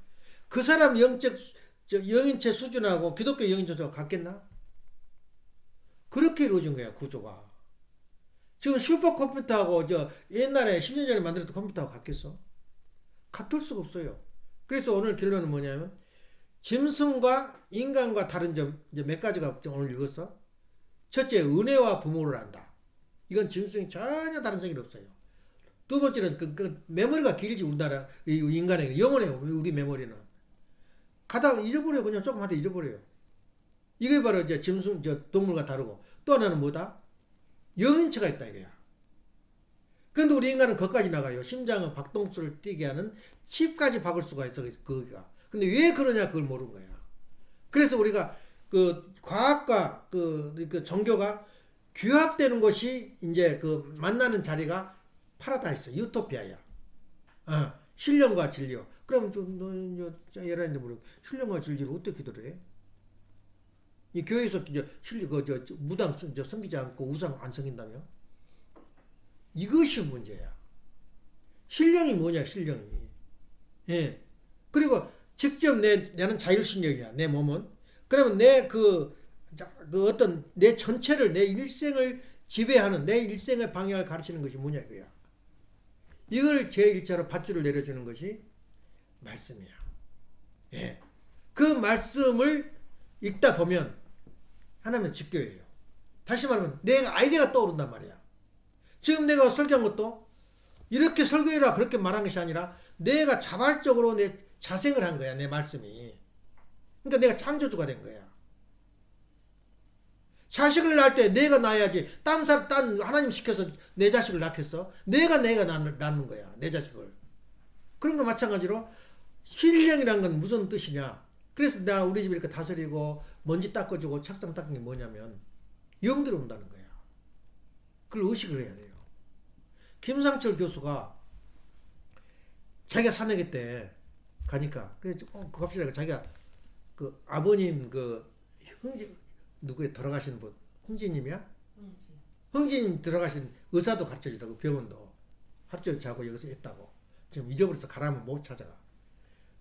그 사람 영인체 수준하고 기독교 영인체 수준하고 같겠나? 그렇게 이루어진 거야, 구조가. 지금 슈퍼컴퓨터하고 옛날에 10년 전에 만들었던 컴퓨터하고 같겠어? 같을 수가 없어요. 그래서 오늘 결론은 뭐냐면 짐승과 인간과 다른 점 이제 몇 가지가 오늘 읽었어. 첫째, 은혜와 부모를 안다. 이건 짐승이 전혀 다른 성이 없어요. 두 번째는 그 메모리가 길지. 우리나라 인간에게 영원해요. 우리 메모리는 가다가 잊어버려요. 그냥 조금 하다 잊어버려요. 이게 바로 이제 짐승 동물과 다르고, 또 하나는 뭐다? 영인체가 있다 이거야. 그런데 우리 인간은 거기까지 나가요. 심장은 박동수를 뛰게 하는 칩까지 박을 수가 있어. 거기가. 근데 왜 그러냐 그걸 모르는 거야. 그래서 우리가 그 과학과 그 종교가 규합되는 것이 이제 그 만나는 자리가 파라다이스, 유토피아야. 신령과 진리요. 그럼 예라인데 모르 신령과 진리를 어떻게 기도를 해? 이 교회에서 무당 섬기지 않고 우상 안 섬긴다며? 이것이 문제야. 신령이 뭐냐, 신령이. 예. 그리고 직접 나는 자율신령이야, 내 몸은. 그러면 어떤 내 전체를, 내 일생을 지배하는, 내 일생의 방향을 가르치는 것이 뭐냐, 이거야. 이걸 제1차로 밧줄을 내려주는 것이 말씀이야. 예. 그 말씀을 읽다 보면 하나님의 직교예요. 다시 말하면 내가 아이디어가 떠오른단 말이야. 지금 내가 설교한 것도 이렇게 설교해라 그렇게 말한 것이 아니라 내가 자발적으로 내 자생을 한 거야, 내 말씀이. 그러니까 내가 창조주가 된 거야. 자식을 낳을 때 내가 낳아야지. 딴 하나님 시켜서 내 자식을 낳겠어? 내가 낳는 거야, 내 자식을. 그런 거 마찬가지로 신령이란 건 무슨 뜻이냐? 그래서 나 우리 집에 이렇게 다스리고 먼지 닦아주고 책상 닦는 게 뭐냐면 영들이 온다는 거야. 그걸 의식을 해야 돼요. 김상철 교수가 자기가 사내기 때 가니까 그래서 갑자기 자기가 그 아버님 누구에 돌아가신 분 흥진님이야? 흥진 들어가신 의사도 가르쳐주다고 병원도 하루 종일 자고 여기서 했다고. 지금 잊어버려서 가라면 못 찾아가.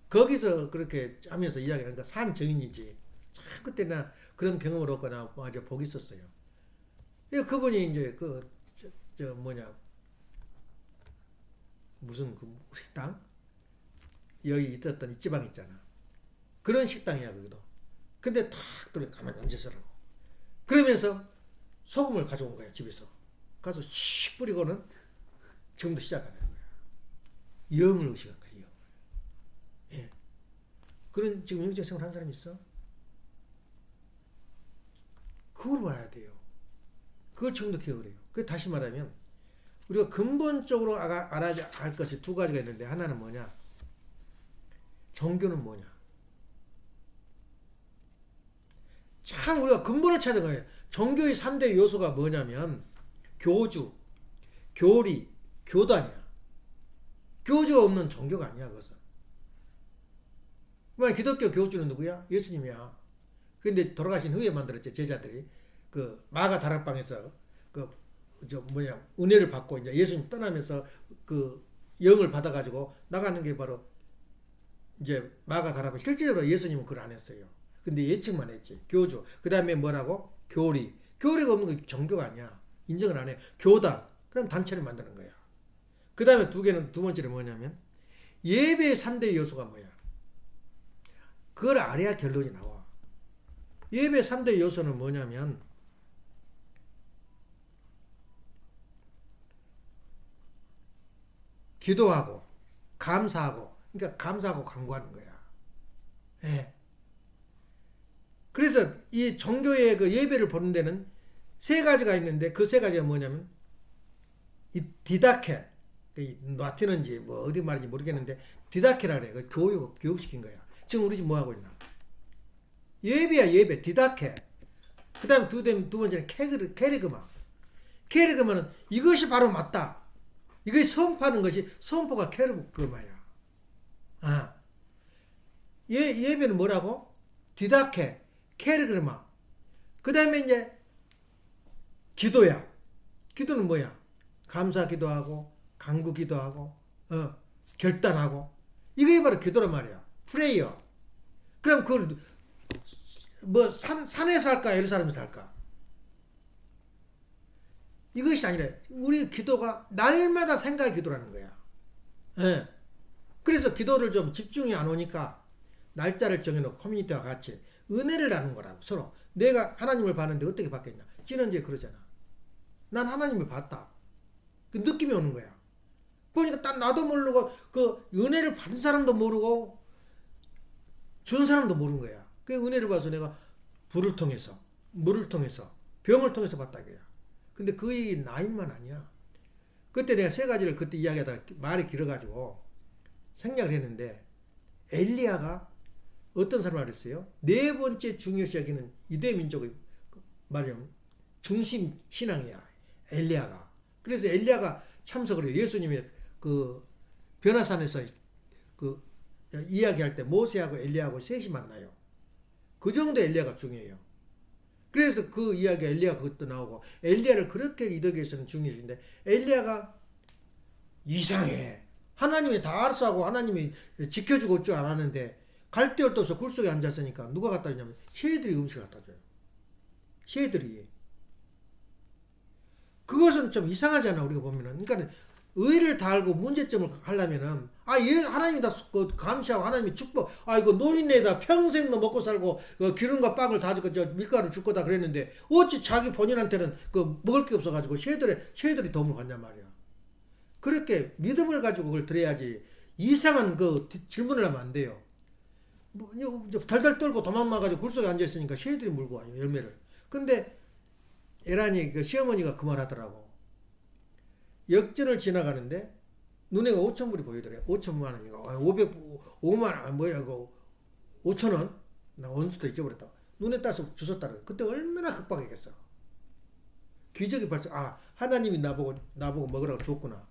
거기서 그렇게 하면서 이야기하니까 산 증인이지. 참 그때 나 그런 경험을 얻거나 아주 복이 있었어요. 그분이 이제 무슨 그 식당 여기 있었던 이 지방 있잖아. 그런 식당이야 거기도. 근데 탁 그래 가만히 앉아서라고. 그러면서 소금을 가져온 거야 집에서. 가서 씩 뿌리고는 지금도 시작하는 거야. 영을 의식한 거야. 영. 예. 그런 지금 영적 생활 한 사람이 있어? 그걸 봐야 돼요. 그걸 지금도 기억을 해요. 그 다시 말하면 우리가 근본적으로 알아야 할 것이 두 가지가 있는데 하나는 뭐냐? 종교는 뭐냐? 참 우리가 근본을 찾은 거예요. 종교의 3대 요소가 뭐냐면 교주, 교리, 교단이야. 교주가 없는 종교가 아니야 그것은. 기독교 교주는 누구야? 예수님이야. 근데 돌아가신 후에 만들었지 제자들이 그 마가 다락방에서 은혜를 받고 이제 예수님 떠나면서 그 영을 받아가지고 나가는 게 바로 이제 마가 다락방. 실질적으로 예수님은 그걸 안 했어요. 근데 예측만 했지. 교주. 그 다음에 뭐라고? 교리. 교리가 없는 건 종교가 아니야. 인정을 안 해. 교단. 그럼 단체를 만드는 거야. 그 다음에 두 번째는 뭐냐면 예배의 3대 요소가 뭐야? 그걸 알아야 결론이 나와. 예배의 3대 요소는 뭐냐면 기도하고 감사하고, 그러니까 감사하고 간구하는 거야. 예. 그래서 이 종교의 그 예배를 보는 데는 세 가지가 있는데 그 세 가지가 뭐냐면 이 디다케, 라틴인지 뭐 어디 말인지 모르겠는데 디다케라 그래. 그 교육시킨 거야. 지금 우리 집 뭐 하고 있나? 예배야 예배. 디다케. 그 다음에 두 번째는 케리그마. 케리그마는 이것이 바로 맞다. 이것이 선포하는 것이 선포가 케리그마야. 예배는 뭐라고? 디다케, 케리그마. 그 다음에 이제 기도야. 기도는 뭐야? 감사 기도하고 간구 기도하고 결단하고 이게 바로 기도란 말이야. 프레이어. 그럼 그걸 뭐 산에서 할까 예루살렘에서 할까? 이것이 아니라 우리 기도가 날마다 생각의 기도라는 거야. 예. 그래서 기도를 좀 집중이 안 오니까 날짜를 정해놓고 커뮤니티와 같이 은혜를 나누는 거라고. 서로 내가 하나님을 봤는데 어떻게 봤겠냐. 지난주에 그러잖아. 난 하나님을 봤다. 그 느낌이 오는 거야. 보니까 딱 나도 모르고 그 은혜를 받은 사람도 모르고 준 사람도 모르는 거야. 그 은혜를 봐서 내가 불을 통해서, 물을 통해서, 병을 통해서 봤다 이거야. 근데 그의 나인만 아니야. 그때 내가 세 가지를 그때 이야기하다가 말이 길어가지고 생략을 했는데 엘리야가 어떤 사람을 알았어요? 네 번째 중요시 여기는 유대 민족의 말하자면 중심 신앙이야. 엘리야가. 그래서 엘리야가 참석을 해요. 예수님이 그 변화산에서 그 이야기할 때 모세하고 엘리야하고 셋이 만나요. 그 정도 엘리야가 중요해요. 그래서 그 이야기 엘리야 그것도 나오고 엘리야를 그렇게 이덕에서는 중요시인데 엘리야가 이상해. 하나님이 다 알아서하고 하나님이 지켜주고 올 줄 알았는데 갈 데 없어 굴 속에 앉았으니까 누가 갖다 주냐면 새들이 음식을 갖다 줘요. 새들이. 그것은 좀 이상하잖아 우리가 보면은. 그러니까 의를 다 알고 문제점을 하려면은 하나님이 다 감시하고 하나님이 축복 이거 노인네다 평생도 먹고 살고 기름과 빵을 다 주고 밀가루 줄 거다 그랬는데 어찌 자기 본인한테는 그 먹을 게 없어가지고 새들이 도움을 받냔 말이야. 그렇게 믿음을 가지고 그걸 드려야지 이상한 그 질문을 하면 안 돼요. 뭐 달달 떨고 도망가가지고 굴 속에 앉아있으니까 새들이 물고 와요 열매를. 근데 에란이 그 시어머니가 그 말 하더라고. 역전을 지나가는데 눈에 5,000불이 보이더래. 5천만 원인가 505만 원 뭐야 그 5천 원? 나 원수도 잊어버렸다. 눈에 따서 주셨다. 그때 얼마나 극박했겠어. 기적이 발생. 하나님이 나보고 먹으라고 줬구나.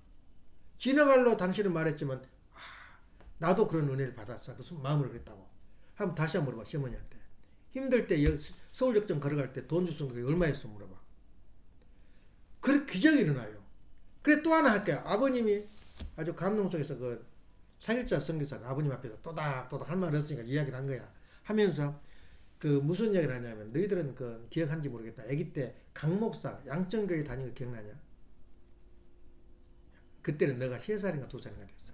지나갈로 당신은 말했지만 나도 그런 은혜를 받았어. 그래서 마음을 그랬다고. 한번 다시 한번 물어봐 시어머니한테. 힘들 때 서울역전 걸어갈 때 돈 주신 게 얼마였어 물어봐. 그렇게 기적이 일어나요. 그래 또 하나 할게요. 아버님이 아주 감동 속에서 그 4일자 선교사가 아버님 앞에서 또닥또닥 할 말이 없으니까 이야기를 한 거야. 하면서 그 무슨 이야기를 하냐면 너희들은 그 기억한지 모르겠다. 아기 때 강목사 양천교회 다닌 거 기억나냐? 그때는 너가 3살인가 2살인가 됐어.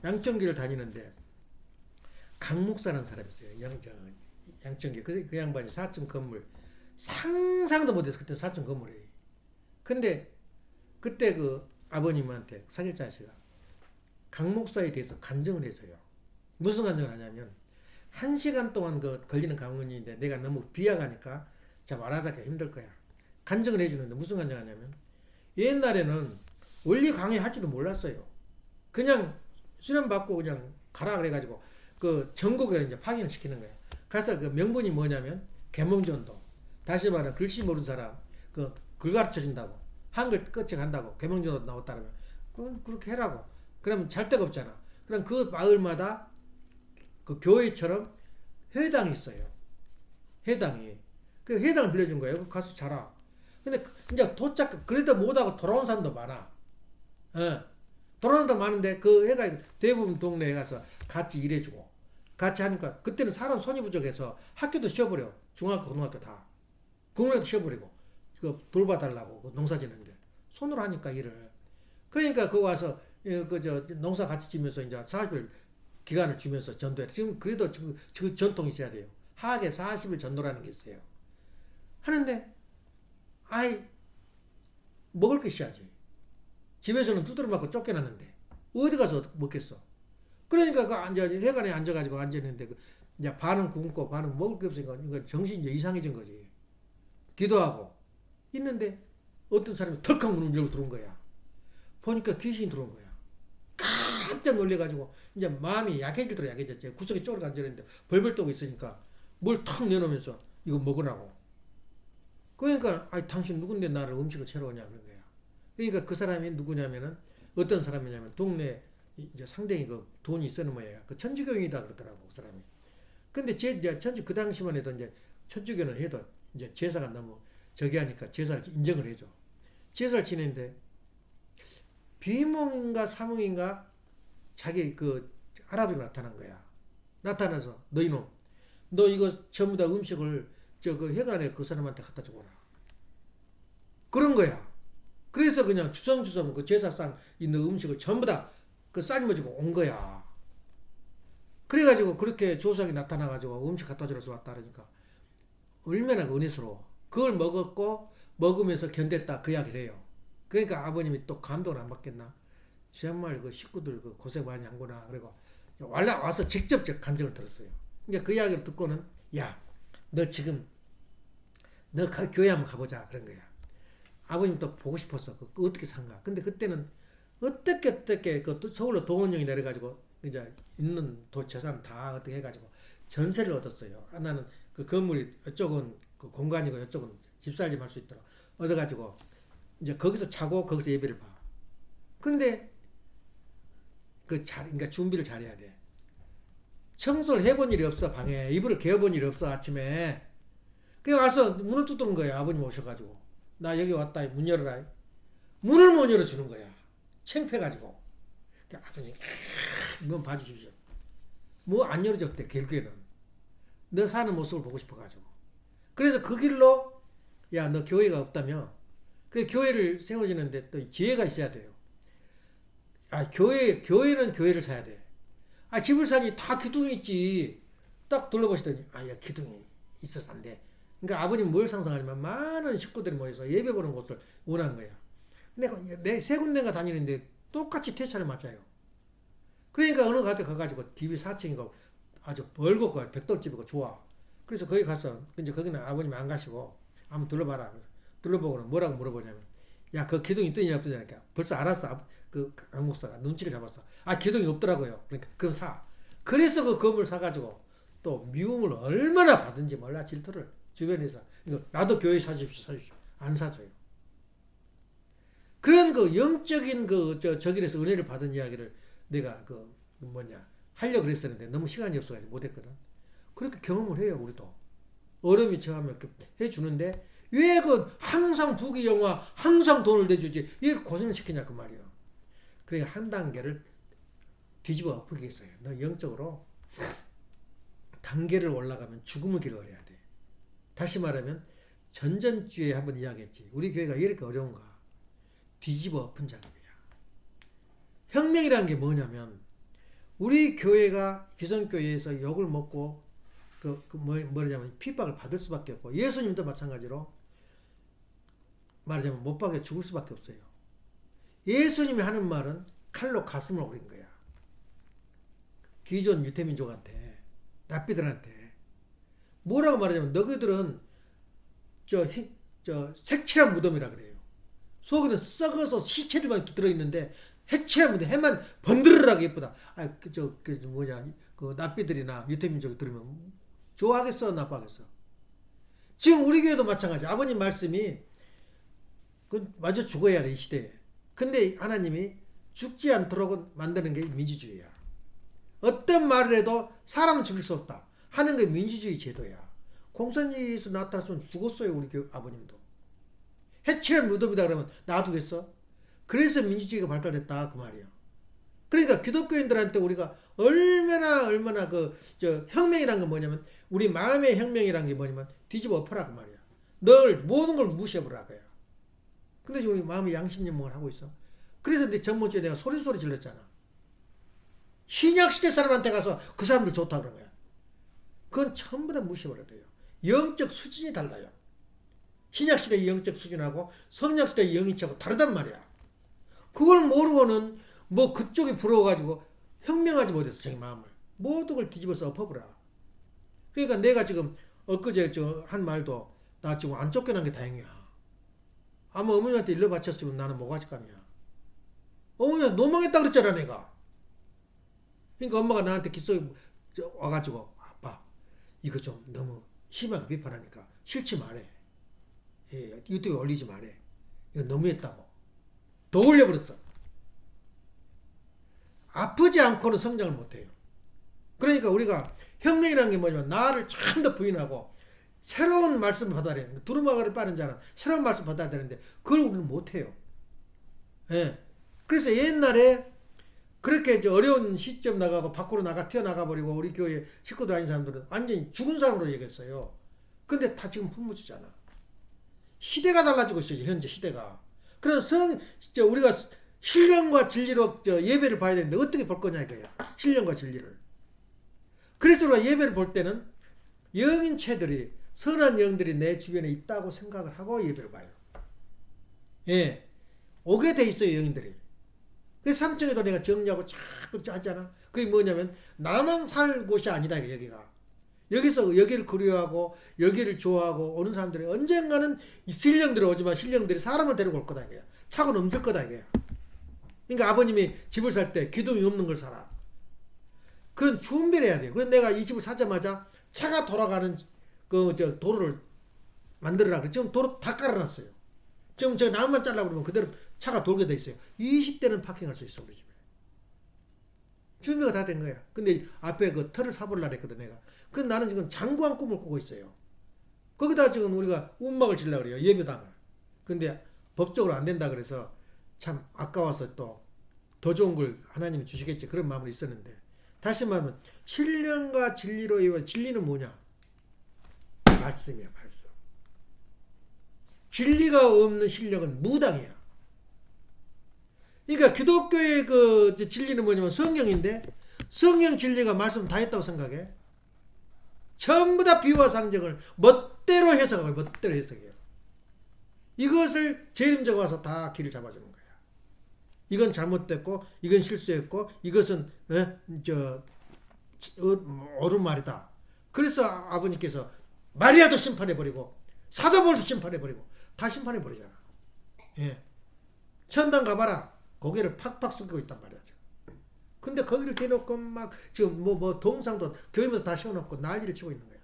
양천교회를 다니는데 강목사라는 사람이 있어요. 양천교회. 그 양반이 4층 건물 상상도 못해서 그때 4층 건물이에요. 근데 그때 그 아버님한테 사길자 씨가 강목사에 대해서 간증을 해줘요. 무슨 간증을 하냐면 1시간 동안 그 걸리는 강원인데 내가 너무 비약하니까 자 말하다가 힘들 거야. 간증을 해주는데 무슨 간증하냐면 옛날에는 원리 강의할 줄도 몰랐어요. 그냥 수련 받고 그냥 가라 그래가지고 그 전국에 이제 파견을 시키는 거예요. 가서 그 명분이 뭐냐면 계몽전도. 다시 말해 글씨 모르는 사람 그 글 가르쳐 준다고. 한글 끝에 간다고. 계몽전도 나왔다면 그건 그렇게 해라고. 그러면 잘 데가 없잖아. 그럼 그 마을마다 그 교회처럼 회당이 있어요. 회당이. 그 회당을 빌려준 거예요. 그 가서 자라. 근데 이제 그래도 못하고 돌아온 사람도 많아. 돌아온 사람도 많은데 그 애가 대부분 동네에 가서 같이 일해주고 같이 하니까 그때는 사람 손이 부족해서 학교도 쉬어버려. 중학교, 고등학교 다. 공원에도 쉬어버리고 그 돌봐달라고 그 농사 짓는데 손으로 하니까 일을. 그러니까 그거 와서 농사 같이 지면서 이제 40일 기간을 주면서 전도해. 지금 그래도 그 전통이 있어야 돼요. 하악에 40일 전도라는 게 있어요. 하는데 먹을 게 있어야지. 집에서는 두드려 맞고 쫓겨났는데 어디 가서 먹겠어. 그러니까 그 회관에 앉아가지고 앉아있는데 이제 반은 굶고 반은 먹을 게 없으니까 이거 정신이 이제 이상해진 거지. 기도하고 있는데 어떤 사람이 털컥 문을 열고 들어온 거야. 보니까 귀신이 들어온 거야. 깜짝 놀래가지고 이제 마음이 약해졌지. 구석에 쪼그려 앉아있는데 벌벌 떠고 있으니까 뭘 탁 내놓으면서 이거 먹으라고. 그러니까 당신 누군데 나를 음식을 채러 오냐 그런 거야. 그러니까 그 사람이 누구냐면은 어떤 사람이냐면 동네 이제 상당히 그 돈이 있는 모양이야. 그 천주교인이다 그러더라고 그 사람이. 근데 이제 그 당시만 해도 이제 천주교는 해도 이제 제사가 너무 저기 하니까 제사를 인정을 해줘. 제사를 지내는데 비몽인가 사몽인가 자기 그 할아버지가 나타난 거야. 나타나서 너 이놈, 너 이거 전부 다 음식을 저 그 회관에 그 사람한테 갖다 주거라. 그런 거야. 그래서 그냥 주섬주섬 그 제사상 있는 음식을 전부 다 그 싸집어주고 온 거야. 그래가지고 그렇게 조상이 나타나가지고 음식 갖다 주러서 왔다 그러니까 얼마나 은혜스러워. 그걸 먹었고 먹으면서 견뎠다 그 이야기를 해요. 그러니까 아버님이 또 감동을 안 받겠나? 정말 그 식구들 그 고생 많이 한구나. 그리고 와서 직접 간증을 들었어요. 그러니까 그 이야기를 듣고는 야, 너 지금 너 교회 한번 가보자 그런 거야. 아버님 또 보고 싶었어. 그 어떻게 산가. 근데 그때는 어떻게 그 서울로 동원령이 내려가지고 이제 있는 재산 다 어떻게 해가지고 전세를 얻었어요. 하나는 그 건물이 이쪽은 그 공간이고 이쪽은 집살림 할 수 있도록 얻어가지고 이제 거기서 자고 거기서 예배를 봐. 근데 그러니까 준비를 잘해야 돼. 청소를 해본 일이 없어. 방에 이불을 개어본 일이 없어. 아침에 그래 가서 문을 두드는 거야. 아버님 오셔가지고 나 여기 왔다. 문 열어라. 문을 못 열어주는 거야. 창피해가지고. 그러니까 아버님 한번 봐주십시오. 뭐 안 열어줬대. 결국에는 너 사는 모습을 보고 싶어가지고. 그래서 그 길로 야 너 교회가 없다며. 그래 교회를 세워지는데 또 기회가 있어야 돼요. 아 교회는 교회를 사야 돼. 아 집을 사니 다 기둥이 있지. 딱 둘러보시더니 야 기둥이 있어서 안 돼. 그러니까 아버님 뭘 상상하냐면 많은 식구들이 모여서 예배 보는 곳을 원한 거야. 근데 내 세 군데가 다니는데 똑같이 퇴차를 맞아요. 그러니까 어느 가게 가가지고 집이 4층이고 아주 벌겋고 백돌집이고 좋아. 그래서 거기 가서 이제 거기는 아버님이 안 가시고 한번 둘러봐라. 그래서 둘러보고는 뭐라고 물어보냐면 야 그 기둥이 있더냐 없더냐. 그러니까 벌써 알았어. 그 강목사가 눈치를 잡았어. 아 기둥이 없더라고요. 그러니까 그럼 사. 그래서 그 건물 사가지고 또 미움을 얼마나 받은지 몰라. 질투를 주변에서. 이거 나도 교회 사주십시오. 안 사줘요. 그런 그 영적인 저길에서 은혜를 받은 이야기를 내가 하려고 그랬었는데 너무 시간이 없어가지고 못했거든. 그렇게 경험을 해요. 우리도 어려움이 처하면 이렇게 해주는데 왜 항상 부귀영화 항상 돈을 내주지 이 고생을 시키냐 그 말이야. 그러니까 한 단계를 뒤집어 엎으겠어요. 너 영적으로 단계를 올라가면 죽음의 길을 걸어야 돼. 다시 말하면 전전주에 한번 이야기했지. 우리 교회가 이렇게 어려운가. 뒤집어 엎은 작업이야. 혁명이라는 게 뭐냐면 우리 교회가 기성교회에서 욕을 먹고 뭐냐면 핍박을 받을 수밖에 없고 예수님도 마찬가지로 말하자면 못 박여 죽을 수밖에 없어요. 예수님이 하는 말은 칼로 가슴을 오린 거야. 기존 유태민족한테 납비들한테 뭐라고 말하냐면 너희들은 색칠한 무덤이라 그래요. 속에는 썩어서 시체들만 들어있는데 해칠한 무덤 해만 번드르르하게 예쁘다. 그 납비들이나 유태민족이 들으면 좋아하겠어 나빠하겠어. 지금 우리 교회도 마찬가지. 아버님 말씀이 마저 죽어야 돼 이 시대에. 근데 하나님이 죽지 않도록 만드는 게 민주주의야. 어떤 말을 해도 사람은 죽일 수 없다 하는 게 민주주의 제도야. 공산주의에서 나타났으면 죽었어요. 우리 아버님도. 해칠한 무덤이다 그러면 놔두겠어? 그래서 민주주의가 발달됐다 그 말이야. 그러니까 기독교인들한테 우리가 얼마나 혁명이란 건 뭐냐면 우리 마음의 혁명이란 게 뭐냐면 뒤집어 엎어라 그 말이야. 널 모든 걸 무시해버라 그야. 근데 지금 우리 마음의 양심연명을 하고 있어. 그래서 내 전번주에 내가 소리 질렀잖아. 신약시대 사람한테 가서 그 사람들 좋다 그런 거야. 그건 전부 다 무시해버려야 돼요. 영적 수준이 달라요. 신약시대의 영적 수준하고 성약시대의 영이치하고 다르단 말이야. 그걸 모르고는 뭐 그쪽이 부러워가지고 혁명하지 못했어. 자기 마음을. 모든 걸 뒤집어서 엎어버려. 그러니까 내가 지금 엊그제 한 말도 나 지금 안 쫓겨난 게 다행이야. 아마 어머니한테 일러 바쳤으면 나는 모가지감이야. 어머니가 노망했다 그랬잖아 내가. 그러니까 엄마가 나한테 기속에 와가지고 아빠 이거 좀 너무 심하게 비판하니까 싫지 말해. 유튜브에 올리지 말해. 이거 너무했다고. 더 올려버렸어. 아프지 않고는 성장을 못해요. 그러니까 우리가 혁명이라는 게 뭐냐면 나를 참 더 부인하고 새로운 말씀을 받아야 되는 거예요. 두루마기를 빠는 자는 새로운 말씀 받아야 되는데 그걸 우리는 못해요. 예. 그래서 옛날에 그렇게 이제 어려운 시점 나가고 밖으로 튀어나가 버리고 우리 교회 식구들 아닌 사람들은 완전히 죽은 사람으로 얘기했어요. 근데 다 지금 품무지잖아. 시대가 달라지고 있어요. 현재 시대가. 그래서 우리가 신령과 진리로 예배를 봐야 되는데 어떻게 볼 거냐 이거예요. 신령과 진리를. 그래서 우리가 예배를 볼 때는 영인체들이 선한 영들이 내 주변에 있다고 생각을 하고 예배를 봐요. 예. 오게 돼 있어요, 영인들이. 그래서 3층에도 내가 정리하고 자꾸 하잖아. 그게 뭐냐면 나만 살 곳이 아니다, 여기가. 여기서 여기를 그리워하고 여기를 좋아하고 오는 사람들이 언젠가는 신령들이 오지만 신령들이 사람을 데리고 올 거다, 이거야. 차고 넘칠 거다, 이거야. 그러니까 아버님이 집을 살 때 기둥이 없는 걸 사라. 그런 준비를 해야 돼요. 그래서 내가 이 집을 사자마자 차가 돌아가는 도로를 만들어라. 지금 도로 다 깔아놨어요. 지금 저 나무만 잘라 그러면 그대로 차가 돌게 돼 있어요. 20대는 파킹할 수 있어, 우리 집에. 준비가 다 된 거야. 근데 앞에 그 터를 사보려고 했거든, 내가. 그럼 나는 지금 장구한 꿈을 꾸고 있어요. 거기다 지금 우리가 운막을 지려고 그래요, 예배당을. 근데 법적으로 안 된다 그래서 참 아까워서 또 더 좋은 걸 하나님이 주시겠지. 그런 마음이 있었는데. 다시 말하면, 신령과 진리로 예배, 진리는 뭐냐? 말씀이야, 말씀. 진리가 없는 신령은 무당이야. 그러니까 기독교의 그 진리는 뭐냐면 성경인데 성경 진리가 말씀 다 했다고 생각해. 전부 다 비유와 상징을 멋대로 해석하고 멋대로 해석해요. 이것을 재림자가 와서 다 길을 잡아주는 거야. 이건 잘못됐고 이건 실수했고 이것은 옳은 말이다. 그래서 아버님께서 마리아도 심판해버리고 사도바울도 심판해버리고 다 심판해버리잖아. 예. 천당 가봐라. 고개를 팍팍 숙이고 있단 말이야. 근데 거기를 대놓고 막 지금 동상도 교회마다 다 씌워놓고 난리를 치고 있는 거야.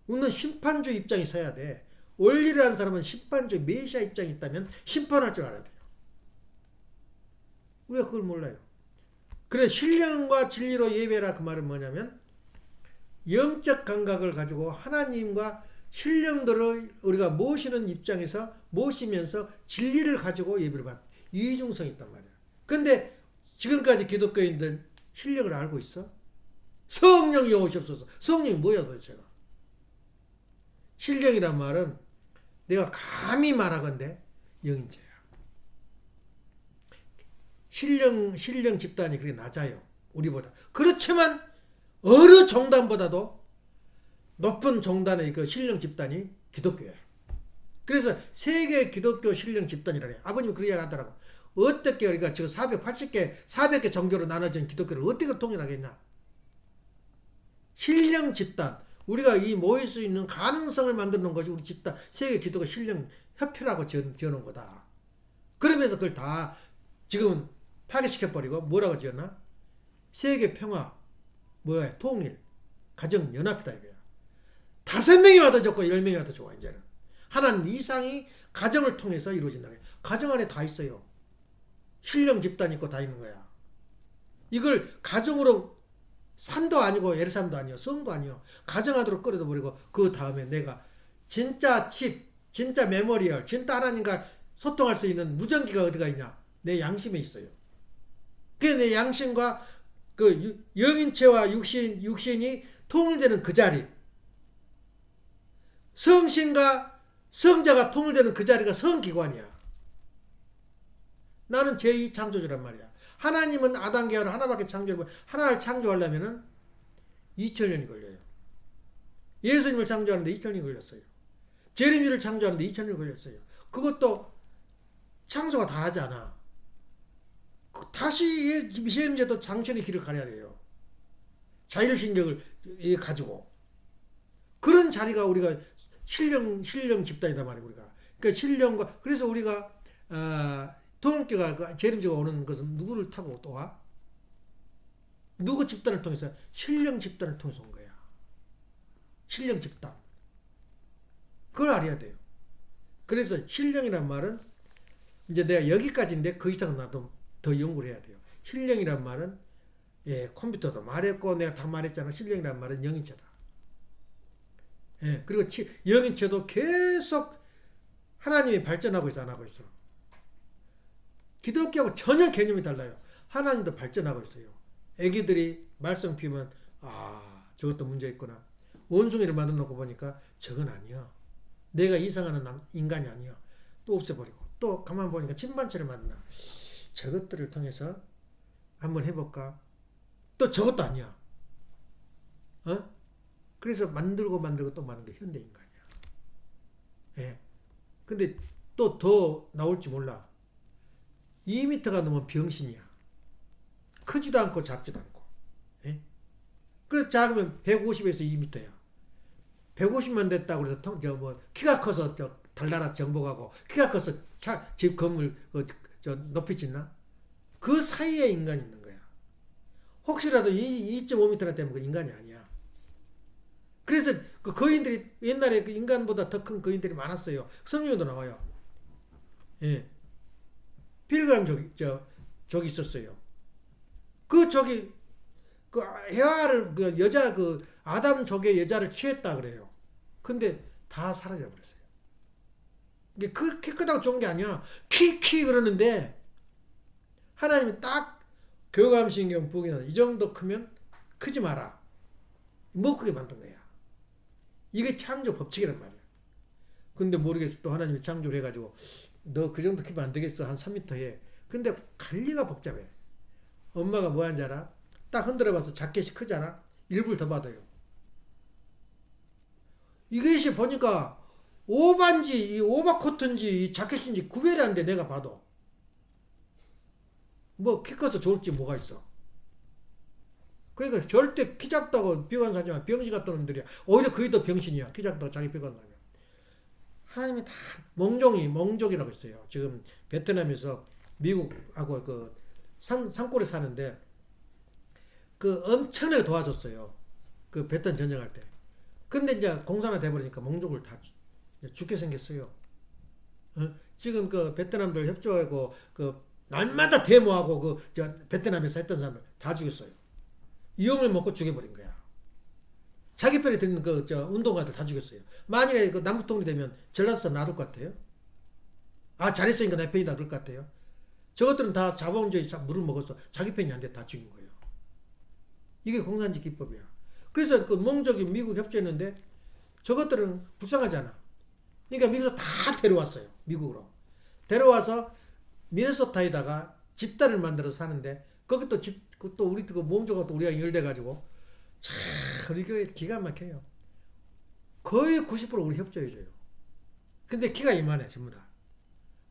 우리는 심판주 입장에 서야 돼. 원리를 하는 사람은 심판주 메시아 입장이 있다면 심판할 줄 알아야 돼요. 우리가 그걸 몰라요. 그래 신령과 진리로 예배라 그 말은 뭐냐면 영적 감각을 가지고 하나님과 신령들을 우리가 모시는 입장에서 모시면서 진리를 가지고 예배를 받는 이중성이 있단 말이야. 근데 지금까지 기독교인들 신령을 알고 있어? 성령이 오시옵소서. 성령이 뭐야 도대체가? 신령이란 말은 내가 감히 말하건대 영인체야. 신령 집단이 그렇게 낮아요. 우리보다. 그렇지만 어느 정단보다도 높은 정단의 그 신령 집단이 기독교야. 그래서 세계 기독교 신령 집단이라 해요. 아버님이 그렇게 하더라고. 어떻게 우리가 지금 400개 정교로 나눠진 기독교를 어떻게 통일하겠냐? 신령 집단. 우리가 이 모일 수 있는 가능성을 만들어 놓은 것이 우리 집단, 세계 기독교 신령 협회라고 지어놓은 거다. 그러면서 그걸 다 지금은 파괴시켜버리고 뭐라고 지었나? 세계 평화, 통일, 가정 연합이다 이거야. 5명이 와도 좋고 10명이 와도 좋아 이제는. 하나님 이상이 가정을 통해서 이루어진다. 가정 안에 다 있어요. 신령 집단 있고 다 있는 거야. 이걸 가정으로 산도 아니고 예루살렘도 아니요 성도 아니요 가정 안으로 끌어다 버리고 그 다음에 내가 진짜 칩, 진짜 메모리얼, 진짜 하나님과 소통할 수 있는 무전기가 어디가 있냐? 내 양심에 있어요. 그게 내 양심과 그 영인체와 육신이 통일되는 그 자리. 성신과 성자가 통일되는 그 자리가 성기관이야. 나는 제2창조주란 말이야. 하나님은 아담 계열을 하나밖에 창조하고 하나를 창조하려면은 2000년이 걸려요. 예수님을 창조하는데 2000년이 걸렸어요. 제레미를 창조하는데 2000년이 걸렸어요. 그것도 창조가 다 하지 않아. 다시 미세임제도 장천의 길을 가려야 돼요. 자율신경을 가지고. 그런 자리가 우리가 신령 집단이다 말이에요. 우리가. 그러니까 신령과 그래서 우리가 통일교가 재림제가 오는 것은 누구를 타고 또 와? 누구 집단을 통해서? 신령 집단을 통해서 온 거야. 신령 집단. 그걸 알아야 돼요. 그래서 신령이란 말은 이제 내가 여기까지인데 그 이상은 나도 더 연구를 해야 돼요. 신령이란 말은 컴퓨터도 말했고 내가 다 말했잖아. 신령이란 말은 영인체다. 예, 그리고 영인체도 계속 하나님이 발전하고 있어, 안 하고 있어. 기독교하고 전혀 개념이 달라요. 하나님도 발전하고 있어요. 애기들이 말썽 피우면 저것도 문제 있구나. 원숭이를 만들어 놓고 보니까 저건 아니야. 내가 이상하는 인간이 아니야. 또 없애버리고 또 가만 보니까 침반체를 만드나. 저것들을 통해서 한번 해볼까. 또 저것도 아니야. 그래서 만들고 또 만든 게 현대인간이야. 예. 근데 또 더 나올지 몰라. 2m가 넘으면 병신이야. 크지도 않고 작지도 않고. 예? 그래서 작으면 150에서 2m야. 150만 됐다고 그래서 키가 커서 달나라 정복하고 키가 커서 집 건물 높이 짓나? 그 사이에 인간이 있는 거야. 혹시라도 2.5m나 되면 그 인간이 아니야. 그래서 그 거인들이 옛날에 그 인간보다 더 큰 거인들이 많았어요. 성경에도 나와요. 예. 필그람 족이 있었어요. 그 족이 그 헤아를 그 여자 그 아담 족의 여자를 취했다 그래요. 근데 다 사라져 버렸어요. 이게 키 크다고 좋은 게 아니야. 키 그러는데 하나님이 딱 교감신경 보기는 이 정도 크면 크지 마라. 못 크게 만든 거야. 이게 창조 법칙이란 말이야. 근데 모르겠어. 또 하나님이 창조를 해가지고 너 그 정도 크면 안 되겠어. 한 3m 해. 근데 관리가 복잡해. 엄마가 뭐 하는지 알아? 딱 흔들어봐서 자켓이 크잖아. 일부를 더 받아요. 이것이 보니까 오반지, 이 오버코트인지 이 자켓인지 구별이 안 돼. 내가 봐도. 뭐 키 커서 좋을지 뭐가 있어. 그러니까 절대 키 작다고 비관 사지만 병신 같은 놈들이야. 오히려 그게 더 병신이야. 키 작다고 자기 비관 사면. 하나님이 다 몽족이라고 있어요. 지금 베트남에서 미국하고 그 산골에 사는데 그 엄청나게 도와줬어요. 그 베트남 전쟁할 때. 근데 이제 공산화 돼버리니까 몽족을 다 죽게 생겼어요. 지금 그 베트남들 협조하고 그 날마다 데모하고 그 베트남에서 했던 사람들 다 죽였어요. 이용을 먹고 죽여버린 거야. 자기 편에 드는 운동가들 다 죽였어요. 만일에 그 남북통일이 되면 전라도사 놔둘 것 같아요? 잘했으니까 내 편이다 그럴 것 같아요? 저것들은 다 자본주의 물을 먹어서 자기 편이 안 돼 다 죽인 거예요. 이게 공산주의 기법이야. 그래서 그 몽족이 미국 협조했는데 저것들은 불쌍하잖아. 그러니까 미국에서 다 데려왔어요. 미국으로. 데려와서 미네소타에다가 집단을 만들어서 사는데 거기 또 우리 그 몽족하고 또 우리가 연결돼가지고 참 이게 기가 막혀요. 거의 90% 우리 협조해줘요. 근데 키가 이만해 전부 다.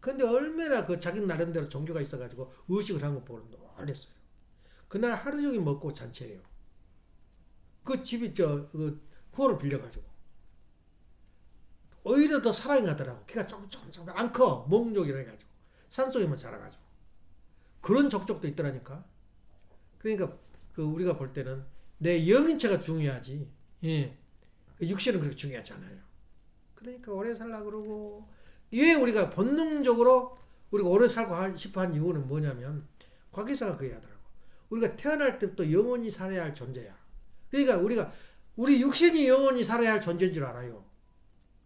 근데 얼마나 그 자기 나름대로 종교가 있어가지고 의식을 한 거 보고 놀랬어요. 그날 하루 종일 먹고 잔치해요. 그 집이 그 호를 빌려가지고 오히려 더 사랑이 가더라고. 키가 조금 안 커. 몽족이라 해가지고 산속에만 자라가지고 그런 족족도 있더라니까. 그러니까 그 우리가 볼 때는 내 영인체가 중요하지. 예. 육신은 그렇게 중요하지 않아요. 그러니까 오래 살라 그러고 왜 우리가 본능적으로 우리가 오래 살고 싶어 한 이유는 뭐냐면 과기사가 그 얘기하더라고. 우리가 태어날 때부터 영원히 살아야 할 존재야. 그러니까 우리 육신이 영원히 살아야 할 존재인 줄 알아요.